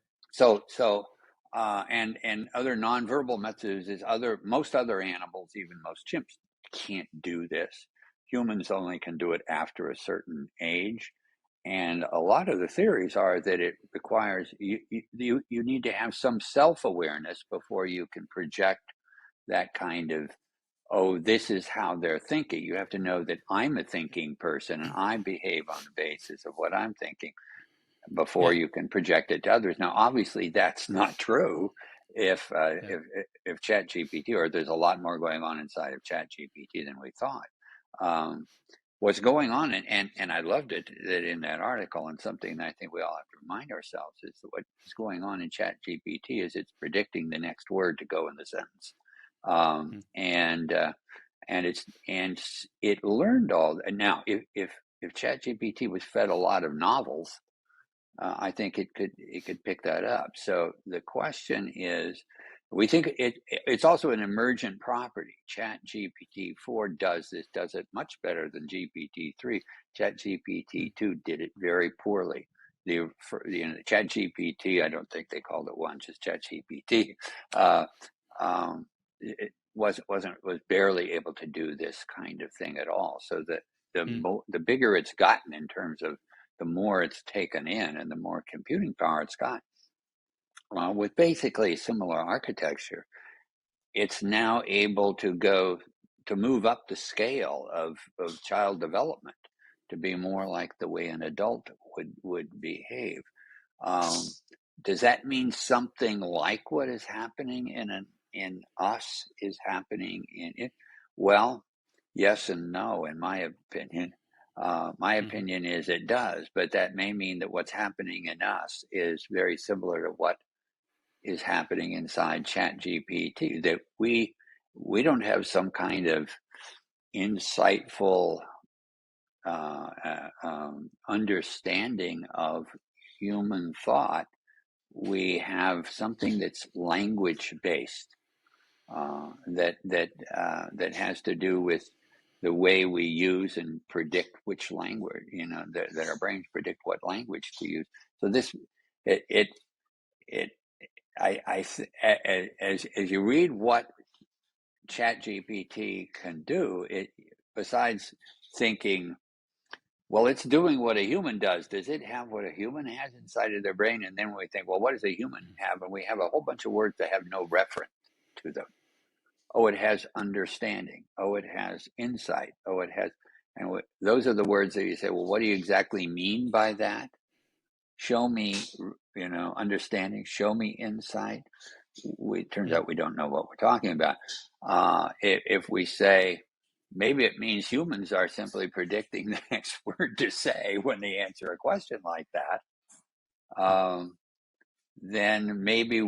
And other nonverbal methods is most other animals, even most chimps, can't do this. Humans only can do it after a certain age. And a lot of the theories are that it requires you need to have some self-awareness before you can project that kind of, oh, this is how they're thinking. You have to know that I'm a thinking person and I behave on the basis of what I'm thinking before you can project it to others. Now, obviously, that's not true if ChatGPT, or there's a lot more going on inside of ChatGPT than we thought. What's going on, and I loved it that in that article, and something that I think we all have to remind ourselves is that what's going on in ChatGPT is it's predicting the next word to go in the sentence, and it learned all. And now, if ChatGPT was fed a lot of novels, I think it could pick that up. So the question is, we think it's also an emergent property. ChatGPT-4 does it much better than GPT-3. ChatGPT-2 did it very poorly. The ChatGPT, I don't think they called it one, just ChatGPT. It was barely able to do this kind of thing at all. So that the bigger it's gotten in terms of the more it's taken in and the more computing power it's got, with basically similar architecture, it's now able to move up the scale of child development to be more like the way an adult would behave. Does that mean something like what is happening in us is happening in it? Well, yes and no, in my opinion. My opinion is it does, but that may mean that what's happening in us is very similar to what is happening inside ChatGPT. That we don't have some kind of insightful understanding of human thought. We have something that's language based, that has to do with the way we use and predict which language, that our brains predict what language to use. So this, as you read what ChatGPT can do, besides thinking, well, it's doing what a human does. Does it have what a human has inside of their brain? And then we think, well, what does a human have? And we have a whole bunch of words that have no reference to them. Oh, it has understanding. Oh, it has insight. Oh, it has, and those are the words that you say, well, what do you exactly mean by that? Show me, understanding. Show me insight. It turns out we don't know what we're talking about. If we say, maybe it means humans are simply predicting the next word to say when they answer a question like that, then maybe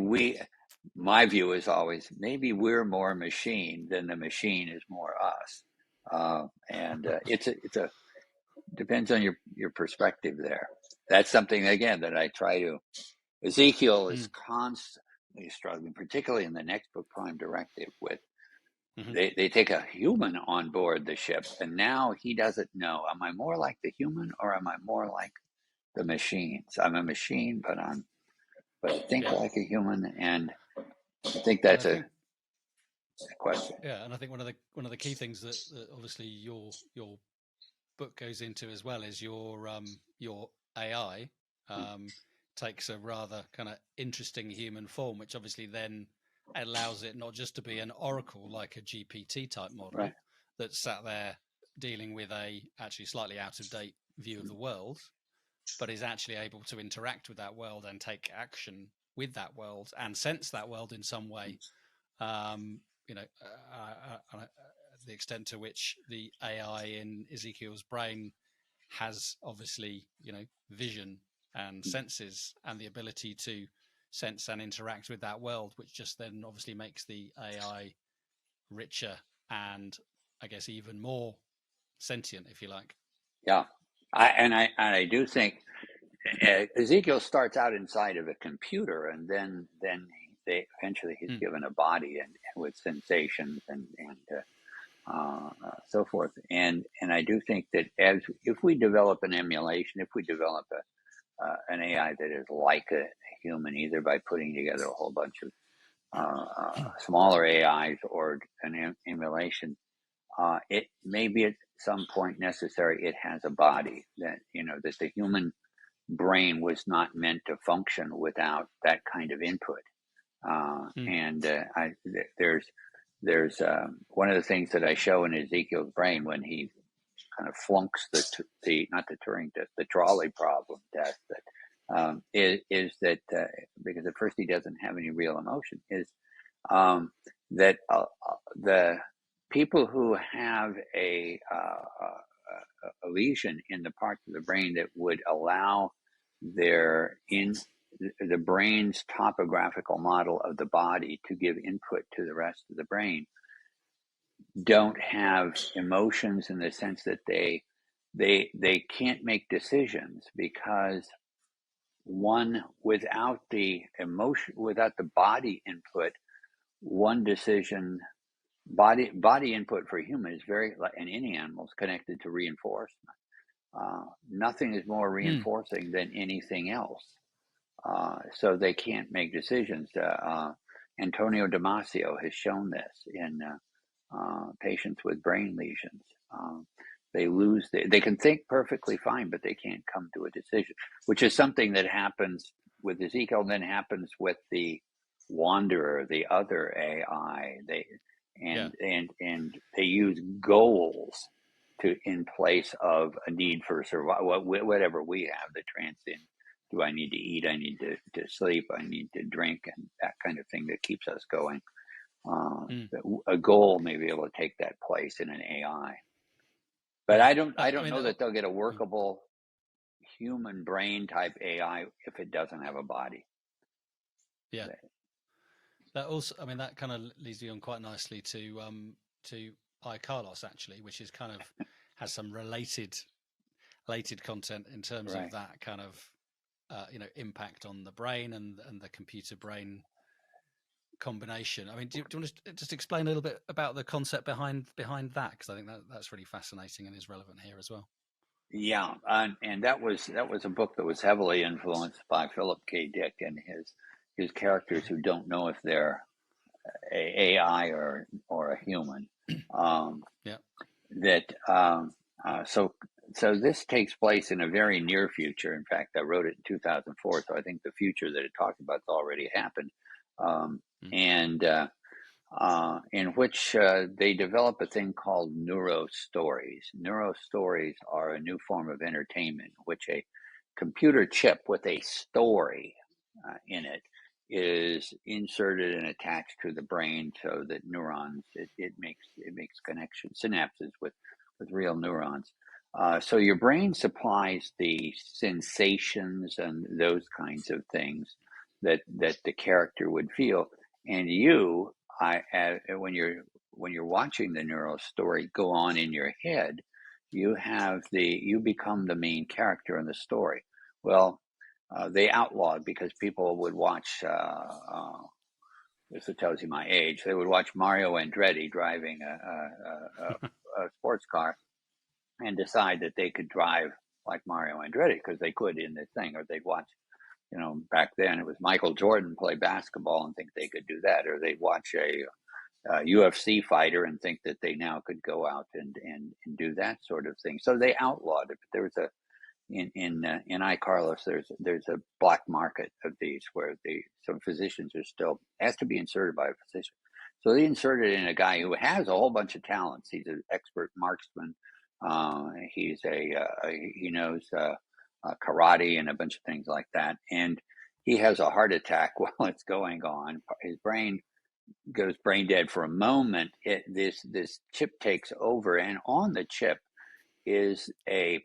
my view is always, maybe we're more machine than the machine is more us. It depends on your perspective there. That's something, again, that I try to, Ezekiel is constantly struggling, particularly in the next book, Prime Directive, with, they take a human on board the ship, and now he doesn't know, am I more like the human or am I more like the machines? I'm a machine, but I think like a human, and I think that's a question. Yeah, and I think one of the key things that obviously your book goes into as well is your AI takes a rather kind of interesting human form, which obviously then allows it not just to be an oracle like a GPT type model that sat there dealing with a actually slightly out of date view of the world, but is actually able to interact with that world and take action with that world and sense that world in some way. The extent to which the AI in Ezekiel's brain has obviously, vision and senses and the ability to sense and interact with that world, which just then obviously makes the AI richer and I guess even more sentient, if you like. Yeah. I do think Ezekiel starts out inside of a computer, and then eventually he's given a body and with sensations, and so forth. And I do think that if we develop an emulation, if we develop an AI that is like a human, either by putting together a whole bunch of smaller AIs or an emulation, it may be at some point necessary. It has a body that that the human brain was not meant to function without that kind of input. And there's one of the things that I show in Ezekiel's brain when he kind of flunks the not the Turing test, the trolley problem test, that is that because at first he doesn't have any real emotion, is that the people who have a lesion in the parts of the brain that would allow the brain's topographical model of the body to give input to the rest of the brain don't have emotions, in the sense that they can't make decisions, because one, without the emotion, without the body input, one decision, body input for human is very, and any animal, is connected to reinforcement. Nothing is more reinforcing than anything else. So they can't make decisions. Antonio Damasio has shown this in patients with brain lesions. They can think perfectly fine, but they can't come to a decision, which is something that happens with Ezekiel, and then happens with the Wanderer, the other AI. And they use goals in place of a need for survival, whatever we have that transcend. Do I need to eat? I need to sleep. I need to drink, and that kind of thing that keeps us going. A goal may be able to take that place in an AI, but I don't know that they'll get a workable human brain type AI if it doesn't have a body. Yeah. That also, that kind of leads me on quite nicely to Carlos, actually, which is kind of has some related content in terms of that kind of impact on the brain and the computer brain combination. Do you want to just explain a little bit about the concept behind that? Because I think that's really fascinating and is relevant here as well. Yeah, and that was a book that was heavily influenced by Philip K. Dick and his characters who don't know if they're a AI or a human. So this takes place in a very near future. In fact, I wrote it in 2004, so I think the future that it talked about has already happened. In which they develop a thing called neurostories. Neurostories are a new form of entertainment, in which a computer chip with a story in it is inserted and attached to the brain, so that neurons, it makes connections, synapses with real neurons. So your brain supplies the sensations and those kinds of things that the character would feel, and when you're watching the neural story go on in your head, you become the main character in the story. Well, they outlawed, because people would watch. This tells you my age. They would watch Mario Andretti driving a sports car, and decide that they could drive like Mario Andretti because they could in this thing, or they'd watch. Back then it was Michael Jordan play basketball and think they could do that, or they'd watch a UFC fighter and think that they now could go out and do that sort of thing. So they outlawed it. But there was in iCarlos, there's a black market of these where some physicians are still has to be inserted by a physician. So they inserted in a guy who has a whole bunch of talents. He's an expert marksman. He knows karate and a bunch of things like that. And he has a heart attack while it's going on. His brain goes brain dead for a moment. This chip takes over, and on the chip is a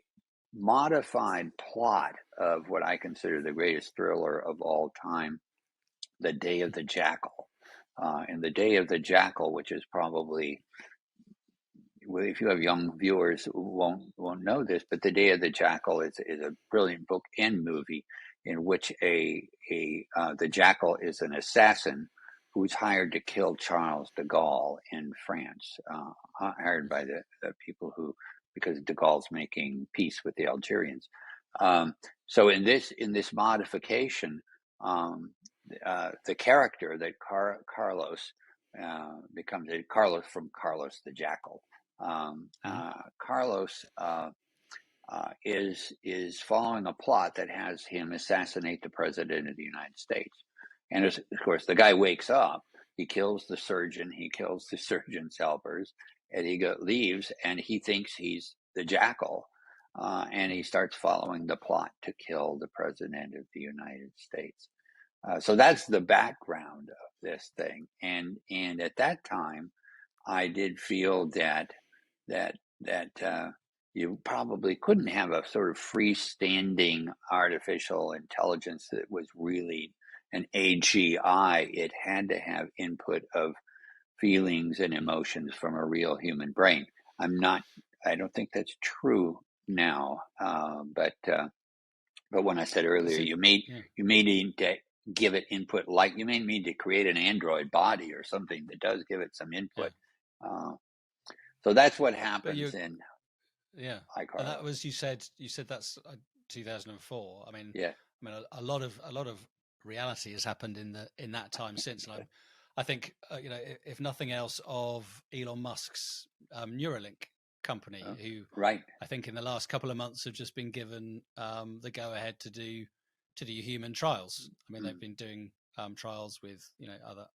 modified plot of what I consider the greatest thriller of all time, The Day of the Jackal. And The Day of the Jackal, which is probably, if you have young viewers who won't know this, but The Day of the Jackal is a brilliant book and movie in which the jackal is an assassin was hired to kill Charles de Gaulle in France, hired by the people who, because de Gaulle's making peace with the Algerians. So in this modification, the character that Carlos becomes Carlos from Carlos the Jackal. Carlos is following a plot that has him assassinate the president of the United States. And of course, the guy wakes up, he kills the surgeon, he kills the surgeon's helpers, and he leaves, and he thinks he's the Jackal, and he starts following the plot to kill the president of the United States. So that's the background of this thing. And at that time, I did feel that you probably couldn't have a sort of freestanding artificial intelligence that was really an AGI. It had to have input of feelings and emotions from a real human brain. I don't think that's true now. But when I said earlier, you may need to give it input, like you may need to create an android body or something that does give it some input. So that's what happens in. Yeah, and that was you said that's 2004. I mean, a lot of reality has happened in that time since, and I think if nothing else, of Elon Musk's Neuralink company, who I think in the last couple of months have just been given the go ahead to do human trials. I mean, they've been doing trials with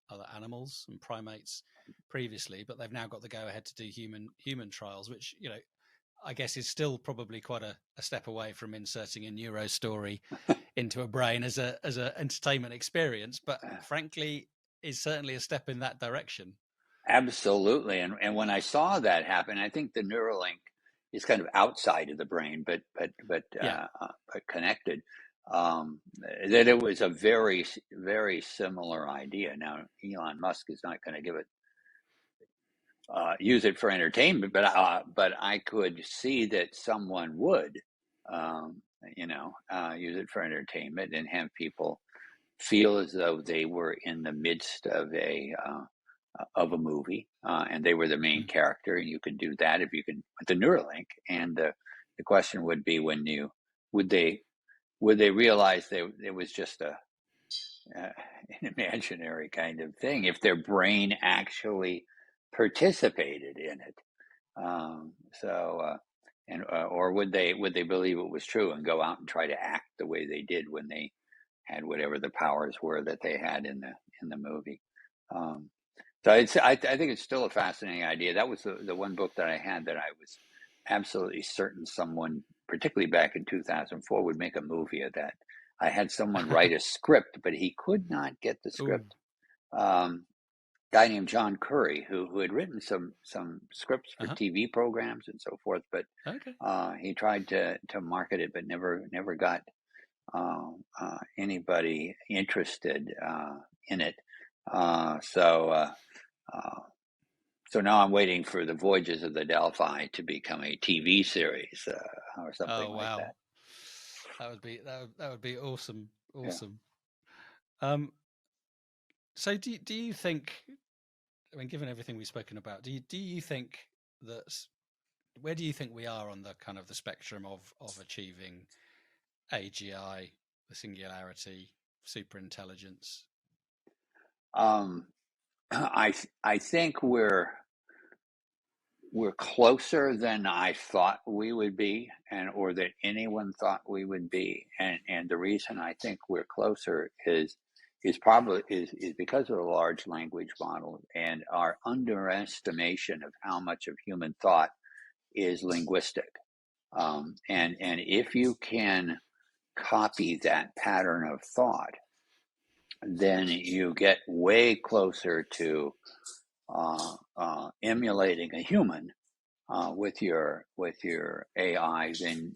other animals and primates previously, but they've now got the go ahead to do human trials, which I guess is still probably quite a step away from inserting a neuro story into a brain as a entertainment experience, but frankly is certainly a step in that direction. Absolutely. And when I saw that happen, I think the Neuralink is kind of outside of the brain, but connected. That it was a very, very similar idea. Now, Elon Musk is not going to give it use it for entertainment, but I could see that someone would, use it for entertainment and have people feel as though they were in the midst of a movie, and they were the main character. And you could do that if you could with the Neuralink. And the question would be, would they realize it was just an imaginary kind of thing if their brain actually participated in it, or would they believe it was true and go out and try to act the way they did when they had whatever the powers were that they had in the movie? So I think it's still a fascinating idea. That was the one book that I had that I was absolutely certain someone, particularly back in 2004, would make a movie of that. I had someone write a script, but he could not get the script. Guy named John Curry, who had written some scripts for TV programs and so forth, but he tried to market it, but never got anybody interested in it. So now I'm waiting for the Voyages of the Delphi to become a TV series or something like that. That would be awesome. Yeah. So do you think, I mean, given everything we've spoken about, do you think where do you think we are on the kind of the spectrum of achieving AGI, the singularity, superintelligence? I think we're closer than I thought we would be, or that anyone thought we would be, and the reason I think we're closer is because of the large language model and our underestimation of how much of human thought is linguistic, and if you can copy that pattern of thought, then you get way closer to emulating a human with your AI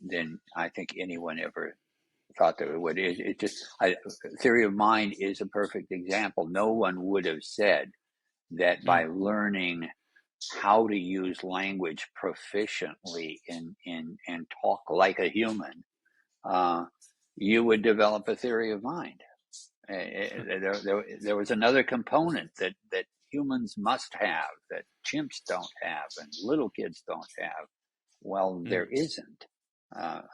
than I think anyone ever thought that it would. Theory of mind is a perfect example. No one would have said that by learning how to use language proficiently and talk like a human, you would develop a theory of mind. There was another component that humans must have that chimps don't have and little kids don't have. Well, there isn't,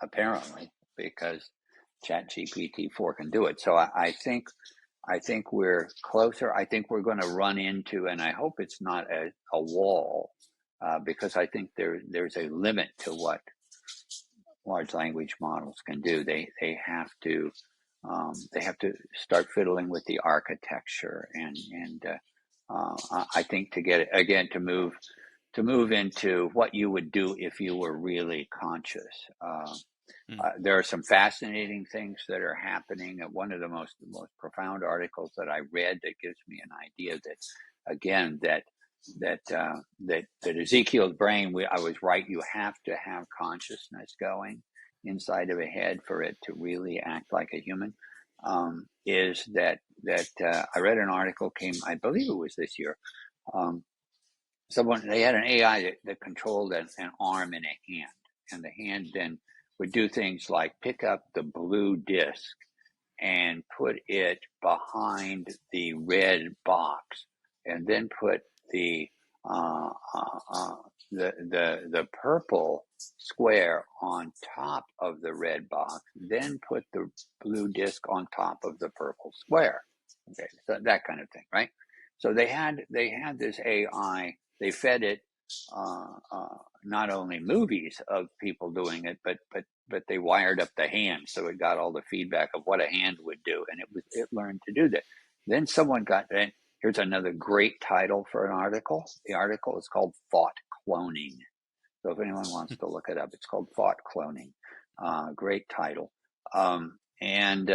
apparently, because ChatGPT-4 can do it. So I think we're closer. I think we're going to run into, and I hope it's not a wall, because I think there's a limit to what large language models can do. They have to start fiddling with the architecture, and I think to get it again to move into what you would do if you were really conscious. There are some fascinating things that are happening. One of the most profound articles that I read that gives me an idea that, again, that Ezekiel's brain. I was right. You have to have consciousness going inside of a head for it to really act like a human. Is that I read an article I believe it was this year. They had an AI that controlled an arm and a hand, and the hand then would do things like pick up the blue disc and put it behind the red box, and then put the purple square on top of the red box, then put the blue disc on top of the purple square. Okay, so that kind of thing, right? So they had this AI. They fed it not only movies of people doing it, but they wired up the hand, so it got all the feedback of what a hand would do, and it learned to do that. Then someone here's another great title for an article. The article is called Thought Cloning. So if anyone wants to look it up, it's called Thought Cloning. Great title. And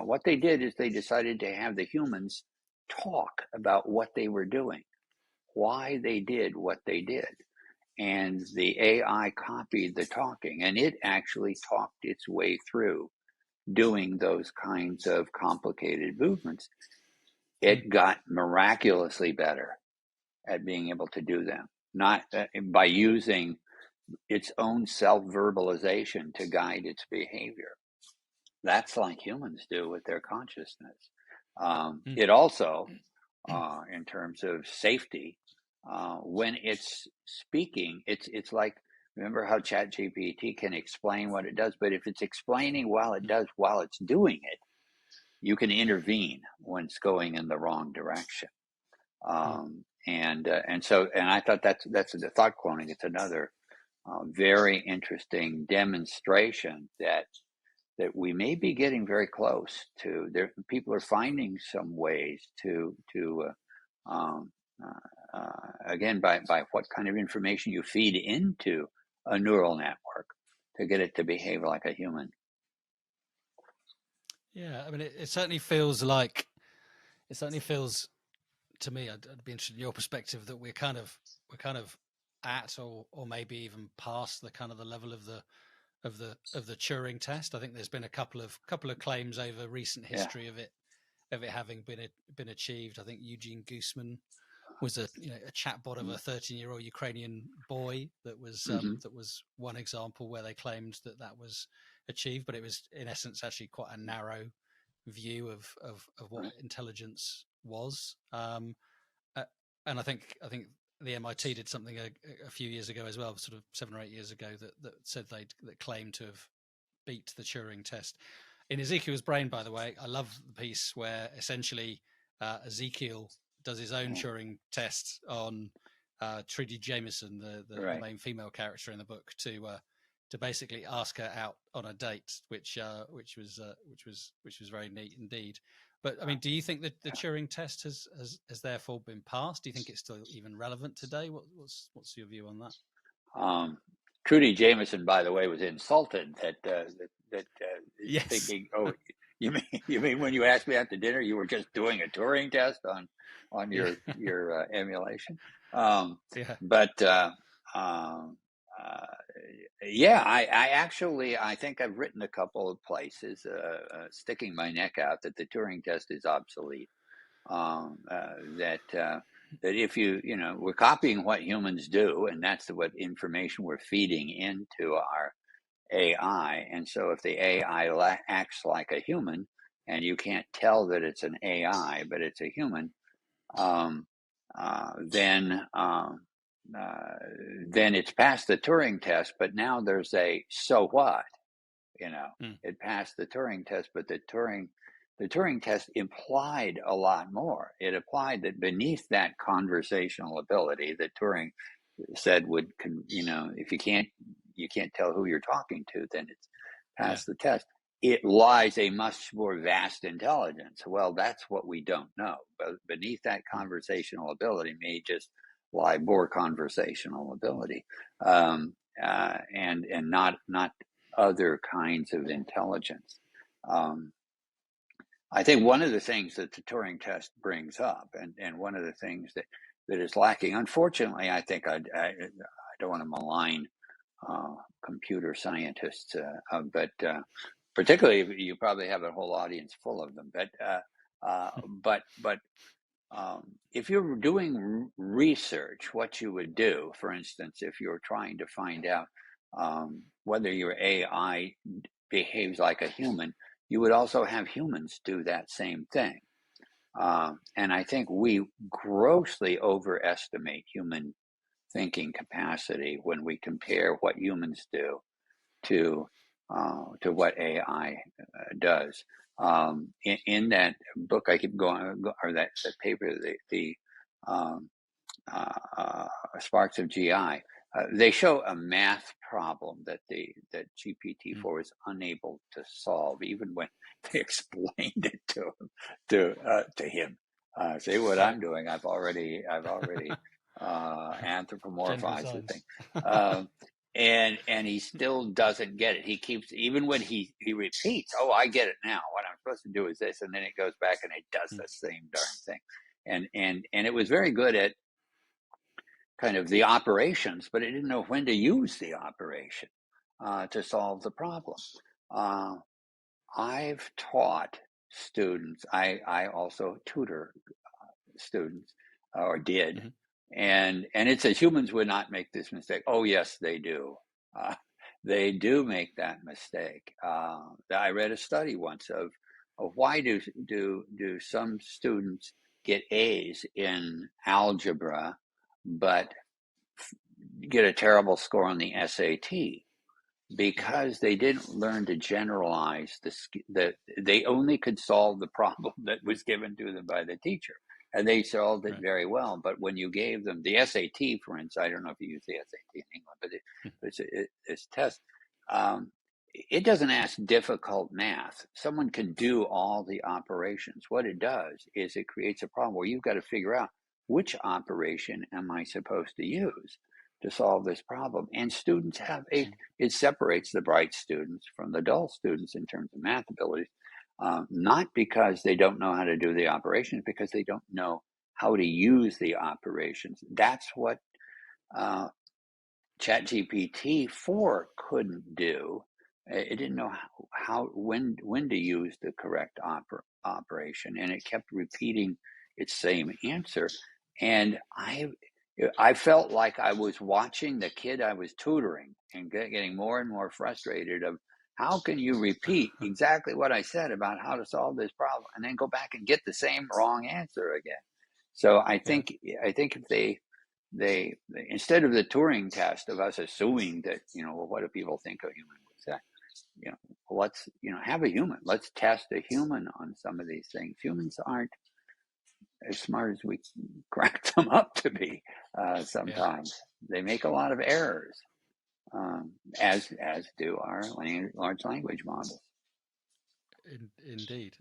what they did is they decided to have the humans talk about what they were doing, why they did what they did. And the AI copied the talking, and it actually talked its way through doing those kinds of complicated movements. It got miraculously better at being able to do them, not by using its own self-verbalization to guide its behavior. That's like humans do with their consciousness. It also, in terms of safety, when it's speaking, it's like, remember how ChatGPT can explain what it does, but if it's explaining while it's doing it, you can intervene when it's going in the wrong direction. And I thought that's the thought cloning. It's another very interesting demonstration that we may be getting very close to. People are finding some ways to again, by what kind of information you feed into a neural network to get it to behave like a human. Yeah, I mean, it certainly feels to me. I'd be interested in your perspective that we're kind of at, or maybe even past the kind of the level of the Turing test. I think there's been a couple of claims over recent history of it having been achieved. I think Eugene Guzman was a chatbot of a 13-year-old Ukrainian boy that was one example where they claimed that was achieved, but it was in essence actually quite a narrow view of what intelligence was. And I think the MIT did something a few years ago as well, sort of 7 or 8 years ago, that said that claimed to have beat the Turing test. In Ezekiel's brain, by the way, I love the piece where essentially Ezekiel does his own Turing test on Trudy Jameson, the main female character in the book, to basically ask her out on a date, which was very neat indeed. But I mean, do you think that the Turing test has therefore been passed? Do you think it's still even relevant today? What's your view on that? Trudy Jameson, by the way, was insulted that yes. thinking, oh, you mean when you asked me out to dinner, you were just doing a Turing test on your emulation? But I think I've written a couple of places sticking my neck out that the Turing test is obsolete. That if we're copying what humans do, and that's what information we're feeding into our AI. And so if the AI acts like a human, and you can't tell that it's an AI, but it's a human, um, then it's passed the Turing test. But now there's a so what? It passed the Turing test, but the Turing test implied a lot more. It implied that beneath that conversational ability that Turing said would, if you can't tell who you're talking to, then it's passed the test. It lies a much more vast intelligence. Well, that's what we don't know. But beneath that conversational ability may just lie more conversational ability, and not other kinds of intelligence. I think one of the things that the Turing test brings up, and one of the things that is lacking, unfortunately, I think I don't want to malign computer scientists, but particularly you probably have a whole audience full of them. But if you're doing research, what you would do, for instance, if you're trying to find out whether your AI behaves like a human, you would also have humans do that same thing. And I think we grossly overestimate human thinking capacity when we compare what humans do to what AI does. In that book, I keep going, or that paper, the Sparks of GI, they show a math problem that GPT-4 is unable to solve, even when they explained it to him. See what I'm doing? I've already anthropomorphized the thing. And he still doesn't get it. He keeps, even when he repeats, "Oh, I get it now. What I'm supposed to do is this," and then it goes back and it does the same darn thing. And it was very good at kind of the operations, but it didn't know when to use the operation to solve the problem. I've taught students. I also tutor students, or did. Mm-hmm. And it says humans would not make this mistake. Oh, yes, they do. They do make that mistake. I read a study once of why do some students get A's in algebra, but get a terrible score on the SAT? Because they didn't learn to generalize they only could solve the problem that was given to them by the teacher. And they solved it very well. But when you gave them the SAT, for instance, I don't know if you use the SAT in England, but it's a test. It doesn't ask difficult math. Someone can do all the operations. What it does is it creates a problem where you've got to figure out which operation am I supposed to use to solve this problem. And students have it separates the bright students from the dull students in terms of math abilities. Not because they don't know how to do the operations, because they don't know how to use the operations. That's what ChatGPT-4 couldn't do. It didn't know when to use the correct operation, and it kept repeating its same answer. And I felt like I was watching the kid I was tutoring and getting more and more frustrated of, how can you repeat exactly what I said about how to solve this problem and then go back and get the same wrong answer again? So I think if they instead of the Turing test of us assuming that, well, what do people think a human would say? Let's have a human. Let's test a human on some of these things. Humans aren't as smart as we crack them up to be. Sometimes they make a lot of errors, as do our large language models. Indeed.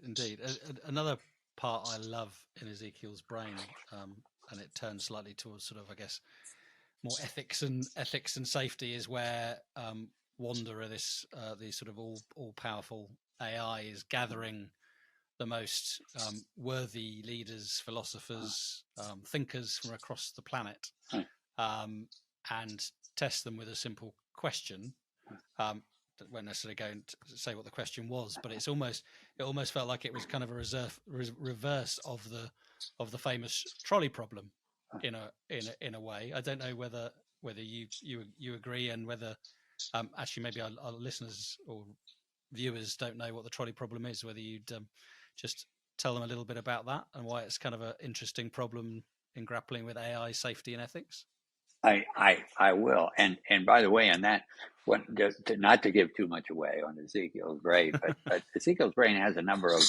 Another part I love in Ezekiel's brain, and it turns slightly towards sort of, I guess, more ethics and safety, is where Wanderer, this sort of all powerful AI, is gathering the most worthy leaders, philosophers, thinkers from across the planet, and test them with a simple question. That won't necessarily go and say what the question was, but it almost felt like it was kind of a reverse of the famous trolley problem in a way. I don't know whether you agree, and whether actually maybe our listeners or viewers don't know what the trolley problem is, whether you'd just tell them a little bit about that and why it's kind of an interesting problem in grappling with AI safety and ethics? I will. And by the way, on that, not to give too much away on Ezekiel's brain, but Ezekiel's brain has a number of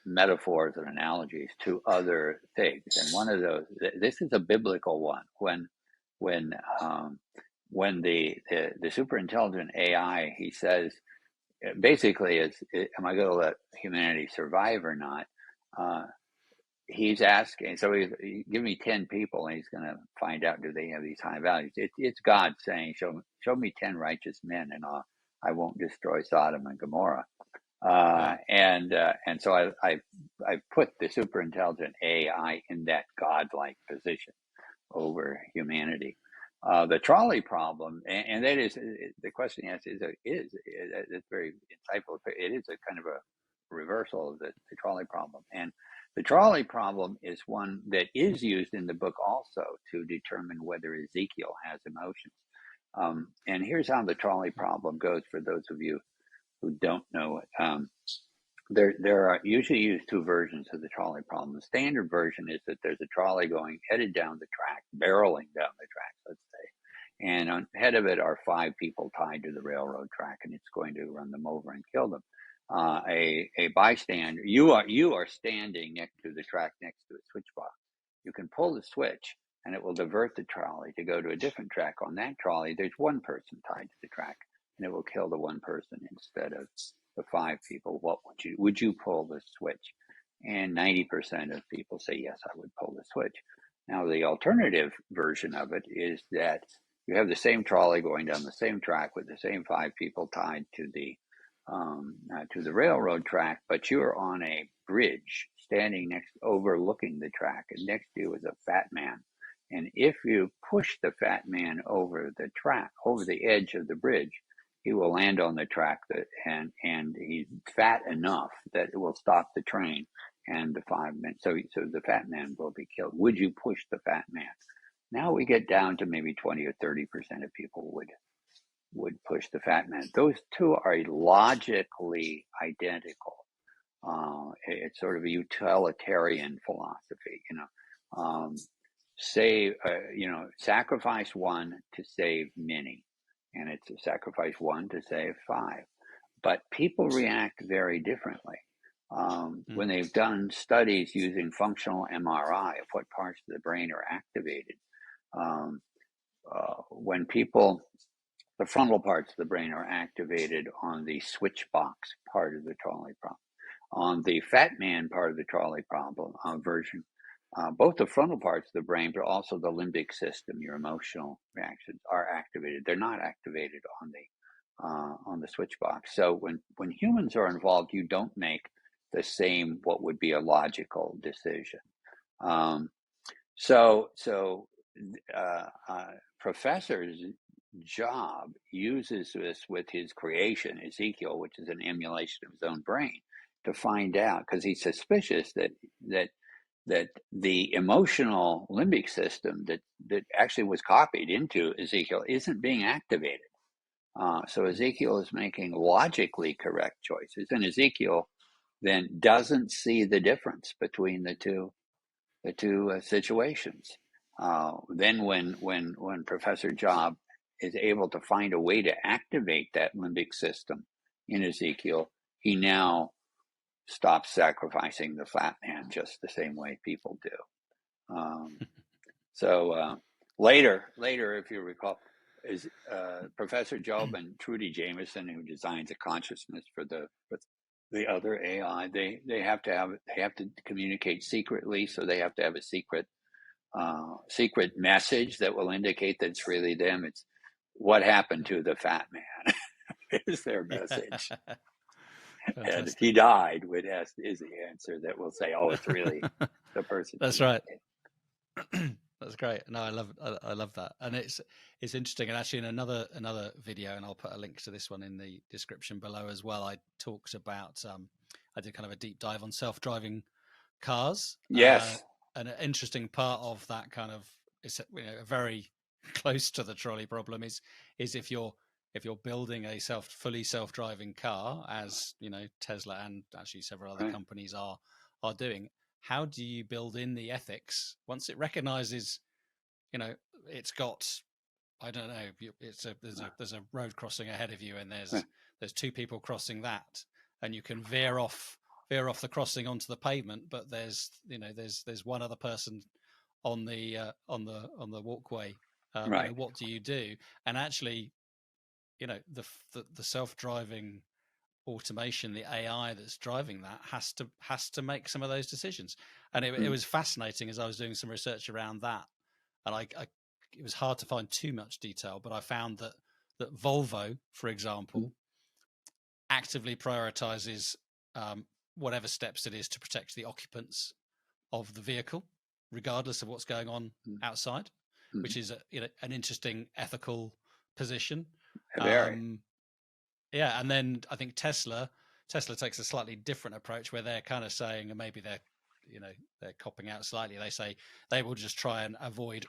metaphors and analogies to other things. And one of those, this is a biblical one. When the superintelligent AI, he says, basically, am I going to let humanity survive or not? He's asking, so he give me 10 people, and he's going to find out, do they have these high values? It's God saying, show me 10 righteous men, and I won't destroy Sodom and Gomorrah. And so I put the superintelligent AI in that godlike position over humanity. The trolley problem, and that is the question asked is it's very insightful. It is a kind of a reversal of the trolley problem, and the trolley problem is one that is used in the book also to determine whether Ezekiel has emotions. And here's how the trolley problem goes for those of you who don't know it. There are usually used two versions of the trolley problem. The standard version is that there's a trolley headed down the track, barreling down the track, let's say. And ahead of it are 5 people tied to the railroad track, and it's going to run them over and kill them. A bystander, you are standing next to the track, next to a switch box. You can pull the switch, and it will divert the trolley to go to a different track. On that trolley, there's one person tied to the track, and it will kill the one person instead of the 5 people. What would you pull the switch? And 90% of people say, yes, I would pull the switch. Now, the alternative version of it is that you have the same trolley going down the same track with the same 5 people tied to the railroad track, but you're on a bridge standing overlooking the track, and next to you is a fat man. And if you push the fat man over the track, over the edge of the bridge, he will land on the track and he's fat enough that it will stop the train and the 5 men. So the fat man will be killed. Would you push the fat man? Now we get down to maybe 20 or 30% of people would push the fat man. Those two are logically identical. It's sort of a utilitarian philosophy, sacrifice one to save many, and it's a sacrifice one to save 5. But people react very differently. When they've done studies using functional MRI of what parts of the brain are activated, when the frontal parts of the brain are activated on the switch box part of the trolley problem. On the fat man part of the trolley problem version, both the frontal parts of the brain, but also the limbic system, your emotional reactions, are activated. They're not activated on the switch box. So when humans are involved, you don't make the same what would be a logical decision. Professor's job uses this with his creation, Ezekiel, which is an emulation of his own brain, to find out, because he's suspicious that the emotional limbic system that actually was copied into Ezekiel isn't being activated. So Ezekiel is making logically correct choices, and Ezekiel then doesn't see the difference between the two situations. Then when Professor Job is able to find a way to activate that limbic system in Ezekiel, he now stops sacrificing the fat man just the same way people do. Later, if you recall, is Professor Job and Trudy Jameson, who designs a consciousness for the other AI, they have to communicate secretly, so they have to have a secret message that will indicate that it's really them. It's what happened to the fat man is their message. And if he died, is the answer that will say, oh, it's really the person. That's right. That's great. No, I love that. And it's interesting. And actually in another video, and I'll put a link to this one in the description below as well, I talked about, I did kind of a deep dive on self-driving cars. Yes. And an interesting part of that kind of is very close to the trolley problem is if you're if you're building a fully self-driving car, as you know, Tesla and actually several other companies are doing, how do you build in the ethics once it recognizes, you know, it's got, I don't know, there's a road crossing ahead of you, and there's two people crossing that, and you can veer off the crossing onto the pavement, but there's one other person on the walkway. You know, what do you do? And actually, you know, the self-driving automation, the AI that's driving that has to make some of those decisions. And it was fascinating as I was doing some research around that, and it was hard to find too much detail, but I found that Volvo, for example, actively prioritizes whatever steps it is to protect the occupants of the vehicle, regardless of what's going on outside, which is an interesting ethical position. Yeah, and then I think Tesla takes a slightly different approach, where they're kind of saying, and maybe they're copping out slightly. They say they will just try and avoid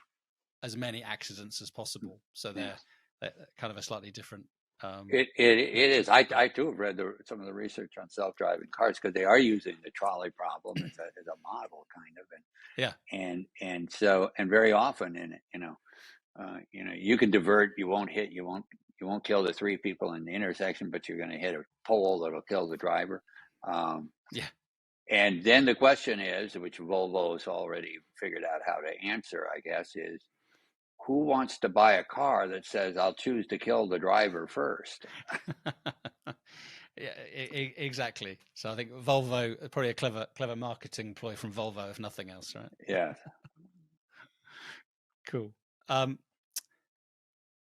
as many accidents as possible. So they're kind of a slightly different. It is. I too have read some of the research on self-driving cars, because they are using the trolley problem as a model, kind of, and so very often, you can divert, you won't kill the three people in the intersection, but you're going to hit a pole that'll kill the driver. And then the question is, which Volvo's already figured out how to answer, I guess, is who wants to buy a car that says I'll choose to kill the driver first? Yeah, exactly. So I think Volvo, probably a clever marketing ploy from Volvo, if nothing else, right? Yeah. Cool. And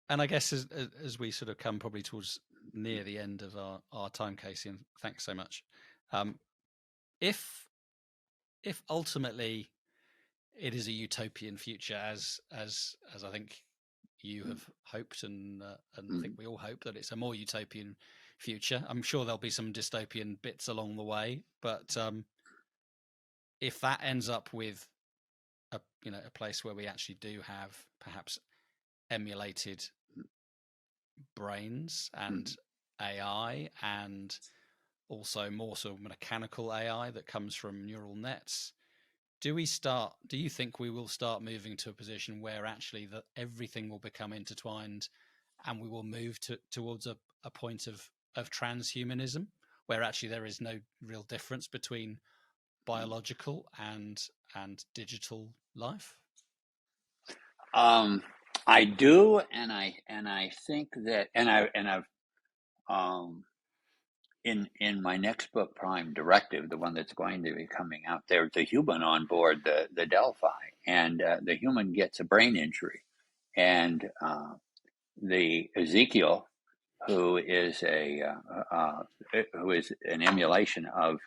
I guess as we sort of come probably towards near the end of our time, Casey, and thanks so much. If ultimately it is a utopian future, as I think you have hoped, and I think we all hope that it's a more utopian future. I'm sure there'll be some dystopian bits along the way, but if that ends up with a place where we actually do have perhaps emulated brains and AI, and also more sort of mechanical AI that comes from neural nets, do you think we will start moving to a position where actually that everything will become intertwined, and we will move towards a point of transhumanism, where actually there is no real difference between biological and digital life? I do, and I think that, and I've in my next book, Prime Directive, the one that's going to be coming out, there's a human on board the Delphi, and the human gets a brain injury, and the Ezekiel, who is an emulation of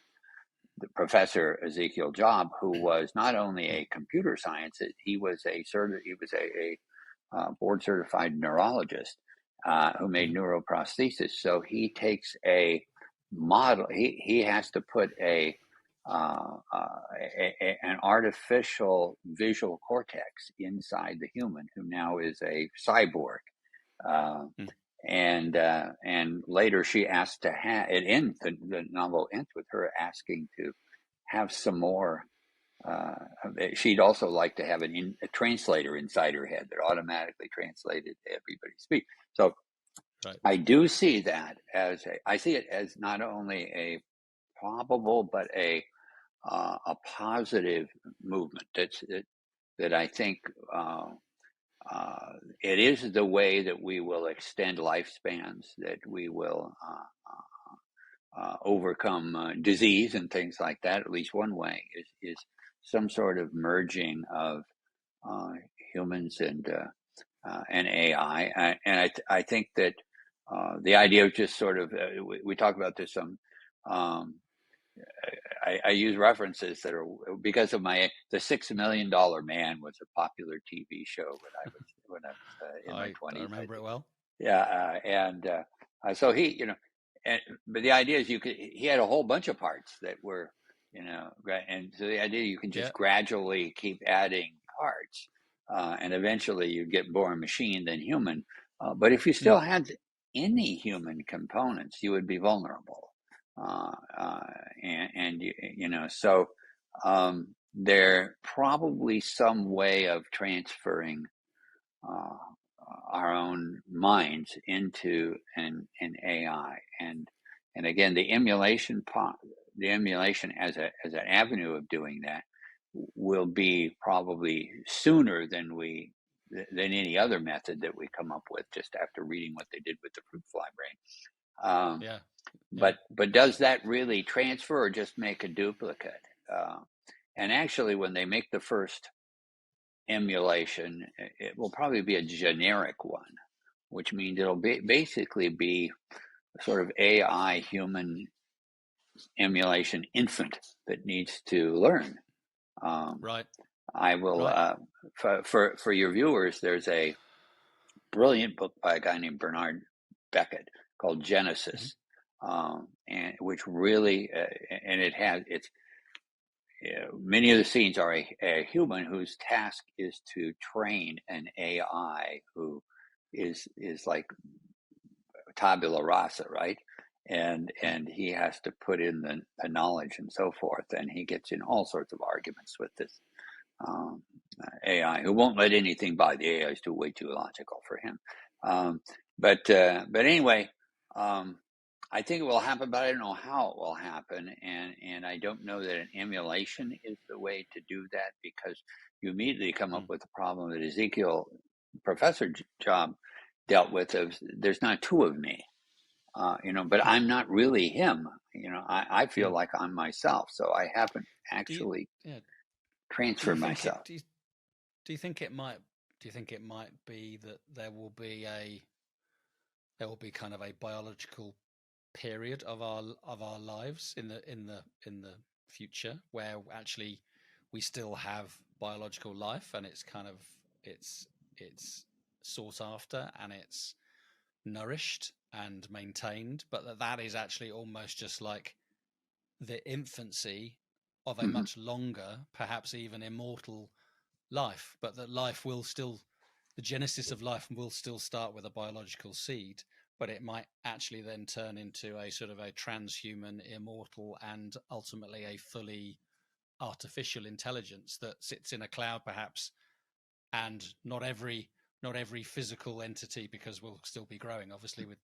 the Professor Ezekiel Job, who was not only a computer scientist, he was a board certified neurologist who made neuroprosthesis. So he takes a model. He has to put an artificial visual cortex inside the human, who now is a cyborg. And later she asked to have it ends. The novel ends with her asking to have some more. She'd also like to have a translator inside her head that automatically translated everybody's speech. So I do see that I see it as not only a probable but a positive movement. That I think it is the way that we will extend lifespans, that we will overcome disease and things like that. At least one way is some sort of merging of humans and AI. And I think that the idea of just sort of we talk about this some. I use references that are because of the $6 Million Man was a popular TV show when I was in my 20s. I remember it well. Yeah, and so he, but the idea is he had a whole bunch of parts that were, and so the idea you can just gradually keep adding parts, and eventually you get more machine than human. But if you still had any human components, you would be vulnerable. So there probably some way of transferring uh, our own minds into an AI, and again, the emulation as an avenue of doing that will be probably sooner than any other method that we come up with, just after reading what they did with the fruit fly brain. Yeah. But does that really transfer or just make a duplicate? And actually, when they make the first emulation, it will probably be a generic one, which means it'll basically be sort of AI human emulation infant that needs to learn. Right. I will, Right. for your viewers, there's a brilliant book by a guy named Bernard Beckett called Genesis, and which really, and many of the scenes are a human whose task is to train an AI who is like tabula rasa, right? And he has to put in the knowledge and so forth, and he gets in all sorts of arguments with this AI, who won't let anything by. The AI is way too logical for him. But anyway, I think it will happen, but I don't know how it will happen, and I don't know that an emulation is the way to do that, because you immediately come up with the problem that Ezekiel, Professor Job, dealt with. Of there's not two of me, but I'm not really him. I feel like I'm myself, so I haven't Do you, actually yeah. Do you transferred think myself. it? Do you think it might? Do you think it might be that there will be kind of a biological period of our lives in the future where actually we still have biological life, and it's kind of it's sought after and it's nourished and maintained, but that is actually almost just like the infancy of a Mm-hmm. much longer, perhaps even immortal life, but that life will still, the genesis of life will still start with a biological seed, but it might actually then turn into a sort of a transhuman, immortal, and ultimately a fully artificial intelligence that sits in a cloud, perhaps, and not every physical entity, because we'll still be growing, obviously, with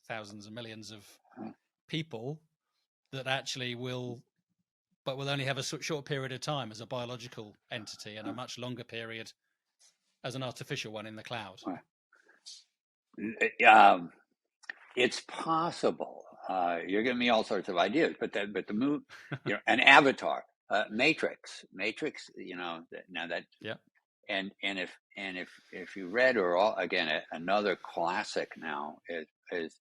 thousands and millions of people that actually will, but will only have a short period of time as a biological entity and a much longer period as an artificial one in the cloud. It's possible. You're giving me all sorts of ideas, but the move, an avatar, Matrix. Now that, Yeah. and if you read, or again, another classic now is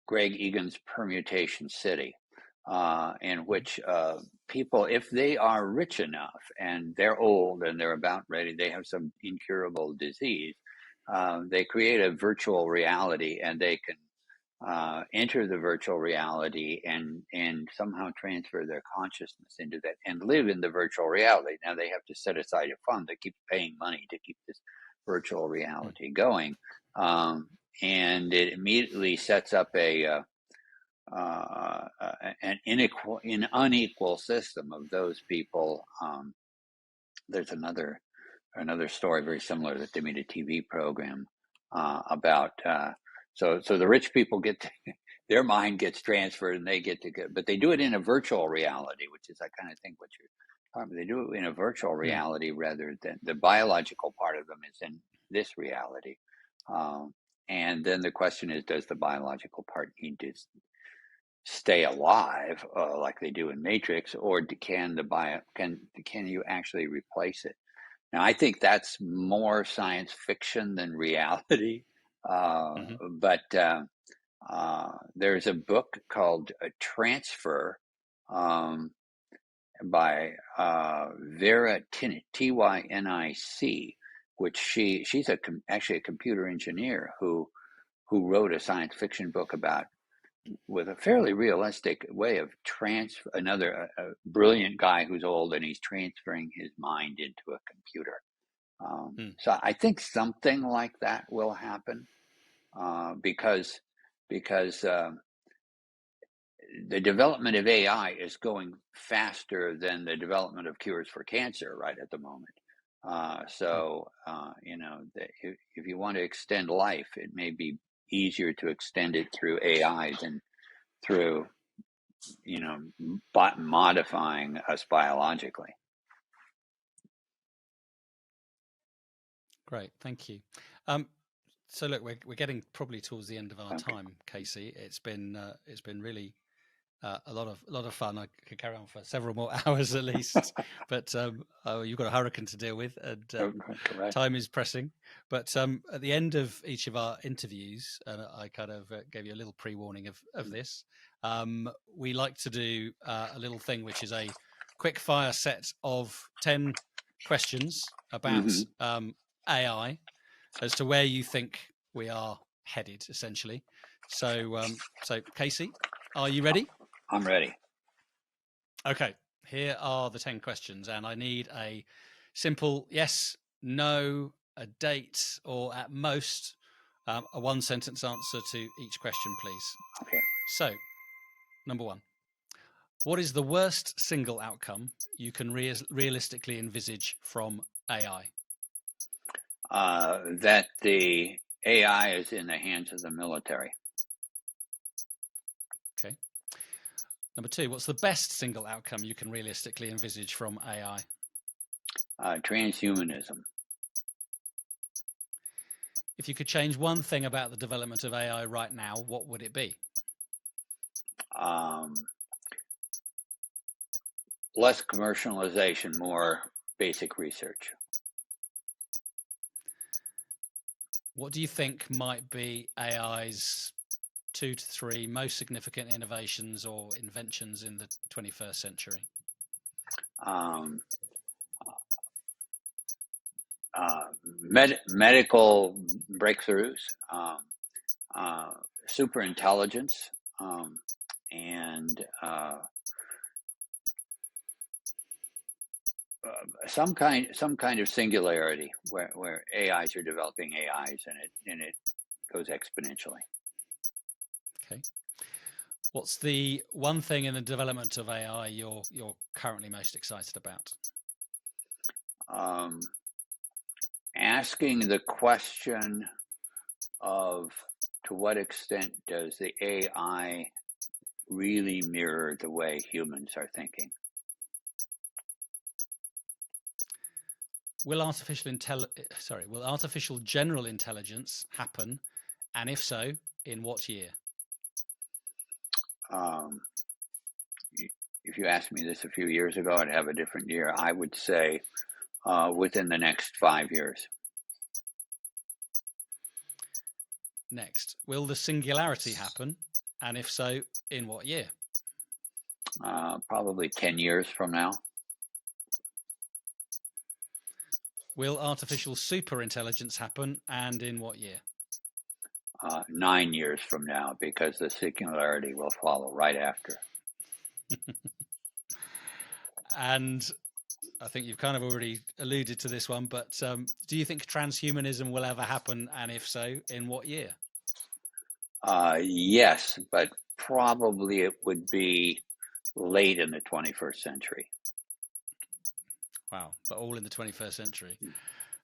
Greg Egan's Permutation City, in which people, if they are rich enough and they're old and they're about ready, they have some incurable disease, they create a virtual reality, and they can enter the virtual reality and somehow transfer their consciousness into that and live in the virtual reality. Now they have to set aside a fund that keeps paying money to keep this virtual reality going, and it immediately sets up an unequal system of those people. There's another story very similar that they made a TV program about. So the rich people their mind gets transferred, and they get to go, but they do it in a virtual reality, which is, I kind of think, what you're talking about. They do it in a virtual reality rather than the biological part of them is in this reality. And then the question is, does the biological part need to stay alive like they do in Matrix, or can you actually replace it? Now, I think that's more science fiction than reality. But there's a book called Transfer, by Vera Tynic, which she's actually a computer engineer who wrote a science fiction book with a fairly realistic way of another brilliant guy who's old, and he's transferring his mind into a computer. So I think something like that will happen, because because the development of AI is going faster than the development of cures for cancer right at the moment. If you want to extend life, it may be easier to extend it through AI than through, modifying us biologically. Great, thank you. So look, we're getting probably towards the end of our time, Casey. It's been really a lot of fun. I could carry on for several more hours at least, but you've got a hurricane to deal with, and time is pressing. But at the end of each of our interviews, and I kind of gave you a little pre-warning of this, we like to do a little thing, which is a quick fire set of 10 questions about AI as to where you think we are headed, essentially. So Casey, are you ready? I'm ready. Okay, here are the 10 questions, and I need a simple yes, no, a date, or at most a one-sentence answer to each question, please. Okay. So, number one, what is the worst single outcome you can realistically envisage from AI? That the AI is in the hands of the military. Okay. Number two, what's the best single outcome you can realistically envisage from AI? Transhumanism. If you could change one thing about the development of AI right now, what would it be? Less commercialization, more basic research. What do you think might be AI's 2 to 3 most significant innovations or inventions in the 21st century? Medical breakthroughs, superintelligence, and some kind of singularity where AIs are developing AIs and it goes exponentially. Okay. What's the one thing in the development of AI you're currently most excited about? Asking the question of to what extent does the AI really mirror the way humans are thinking? Will artificial general intelligence happen, and if so, in what year? If you asked me this a few years ago, I'd have a different year. I would say within the next 5 years. Next, will the singularity happen, and if so, in what year? Probably 10 years from now. Will artificial superintelligence happen, and in what year? 9 years from now, because the singularity will follow right after. And I think you've kind of already alluded to this one, but do you think transhumanism will ever happen, and if so, in what year? Yes, but probably it would be late in the 21st century. Wow, but all in the 21st century.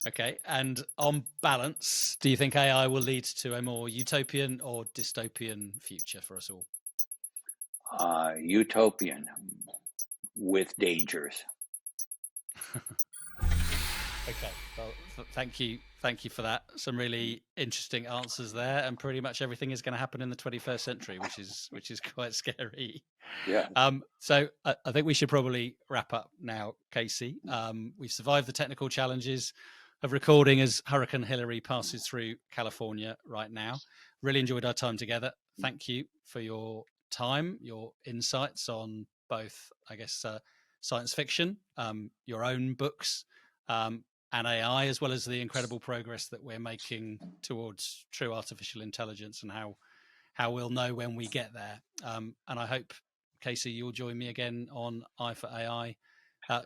Okay, and on balance, do you think AI will lead to a more utopian or dystopian future for us all? Utopian with dangers. Okay, well, thank you for that. Some really interesting answers there, and pretty much everything is going to happen in the 21st century, which is quite scary. Yeah. So I think we should probably wrap up now, Casey. We've survived the technical challenges of recording as Hurricane Hillary passes through California right now. Really enjoyed our time together. Thank you for your time, your insights on both, I guess, science fiction, your own books, and AI, as well as the incredible progress that we're making towards true artificial intelligence and how we'll know when we get there. And I hope, Casey, you'll join me again on EYE4AI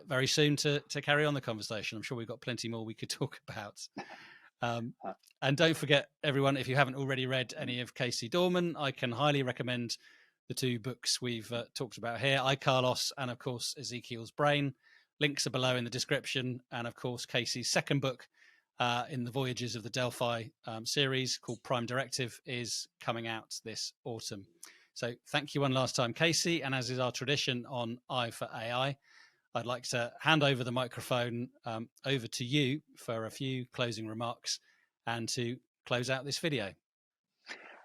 very soon to carry on the conversation. I'm sure we've got plenty more we could talk about. And don't forget, everyone, if you haven't already read any of Casey Dorman, I can highly recommend the two books we've talked about here, I, Carlos, and of course, Ezekiel's Brain. Links are below in the description. And of course, Casey's second book in the Voyages of the Delphi series called Prime Directive is coming out this autumn. So thank you one last time, Casey. And as is our tradition on EYE4AI, I'd like to hand over the microphone over to you for a few closing remarks and to close out this video.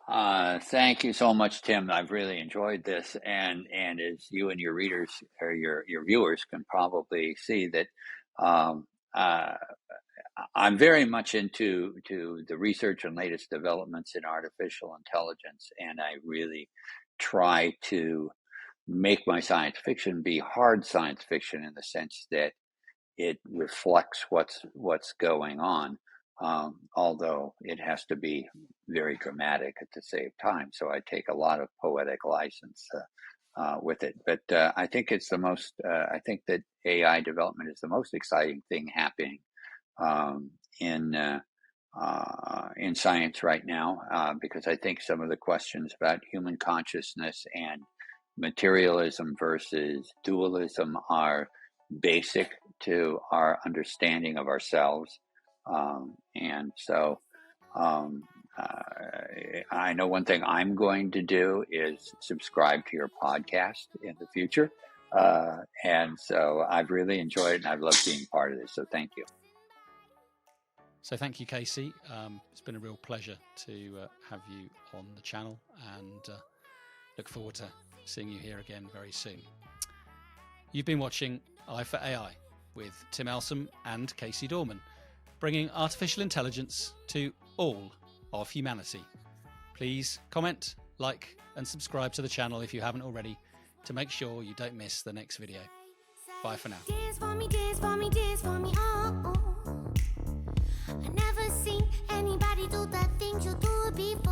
Thank you so much, Tim. I've really enjoyed this, and as you and your readers or your viewers can probably see that I'm very much into the research and latest developments in artificial intelligence, and I really try to make my science fiction be hard science fiction in the sense that it reflects what's going on, although it has to be very dramatic at the same time. So I take a lot of poetic license with it. But I think it's the most. I think that AI development is the most exciting thing happening in science right now, because I think some of the questions about human consciousness and materialism versus dualism are basic to our understanding of ourselves. And so I know one thing I'm going to do is subscribe to your podcast in the future. And so I've really enjoyed it, and I've loved being part of this. So thank you. So thank you, Casey. It's been a real pleasure to have you on the channel, and look forward to seeing you here again very soon. You've been watching EYE4AI with Tim Elsom and Casey Dorman, bringing artificial intelligence to all of humanity. Please comment, like, and subscribe to the channel if you haven't already to make sure you don't miss the next video. Bye for now. Dance for me, dance for me, dance for me, oh, oh. I never seen anybody do the things you do before.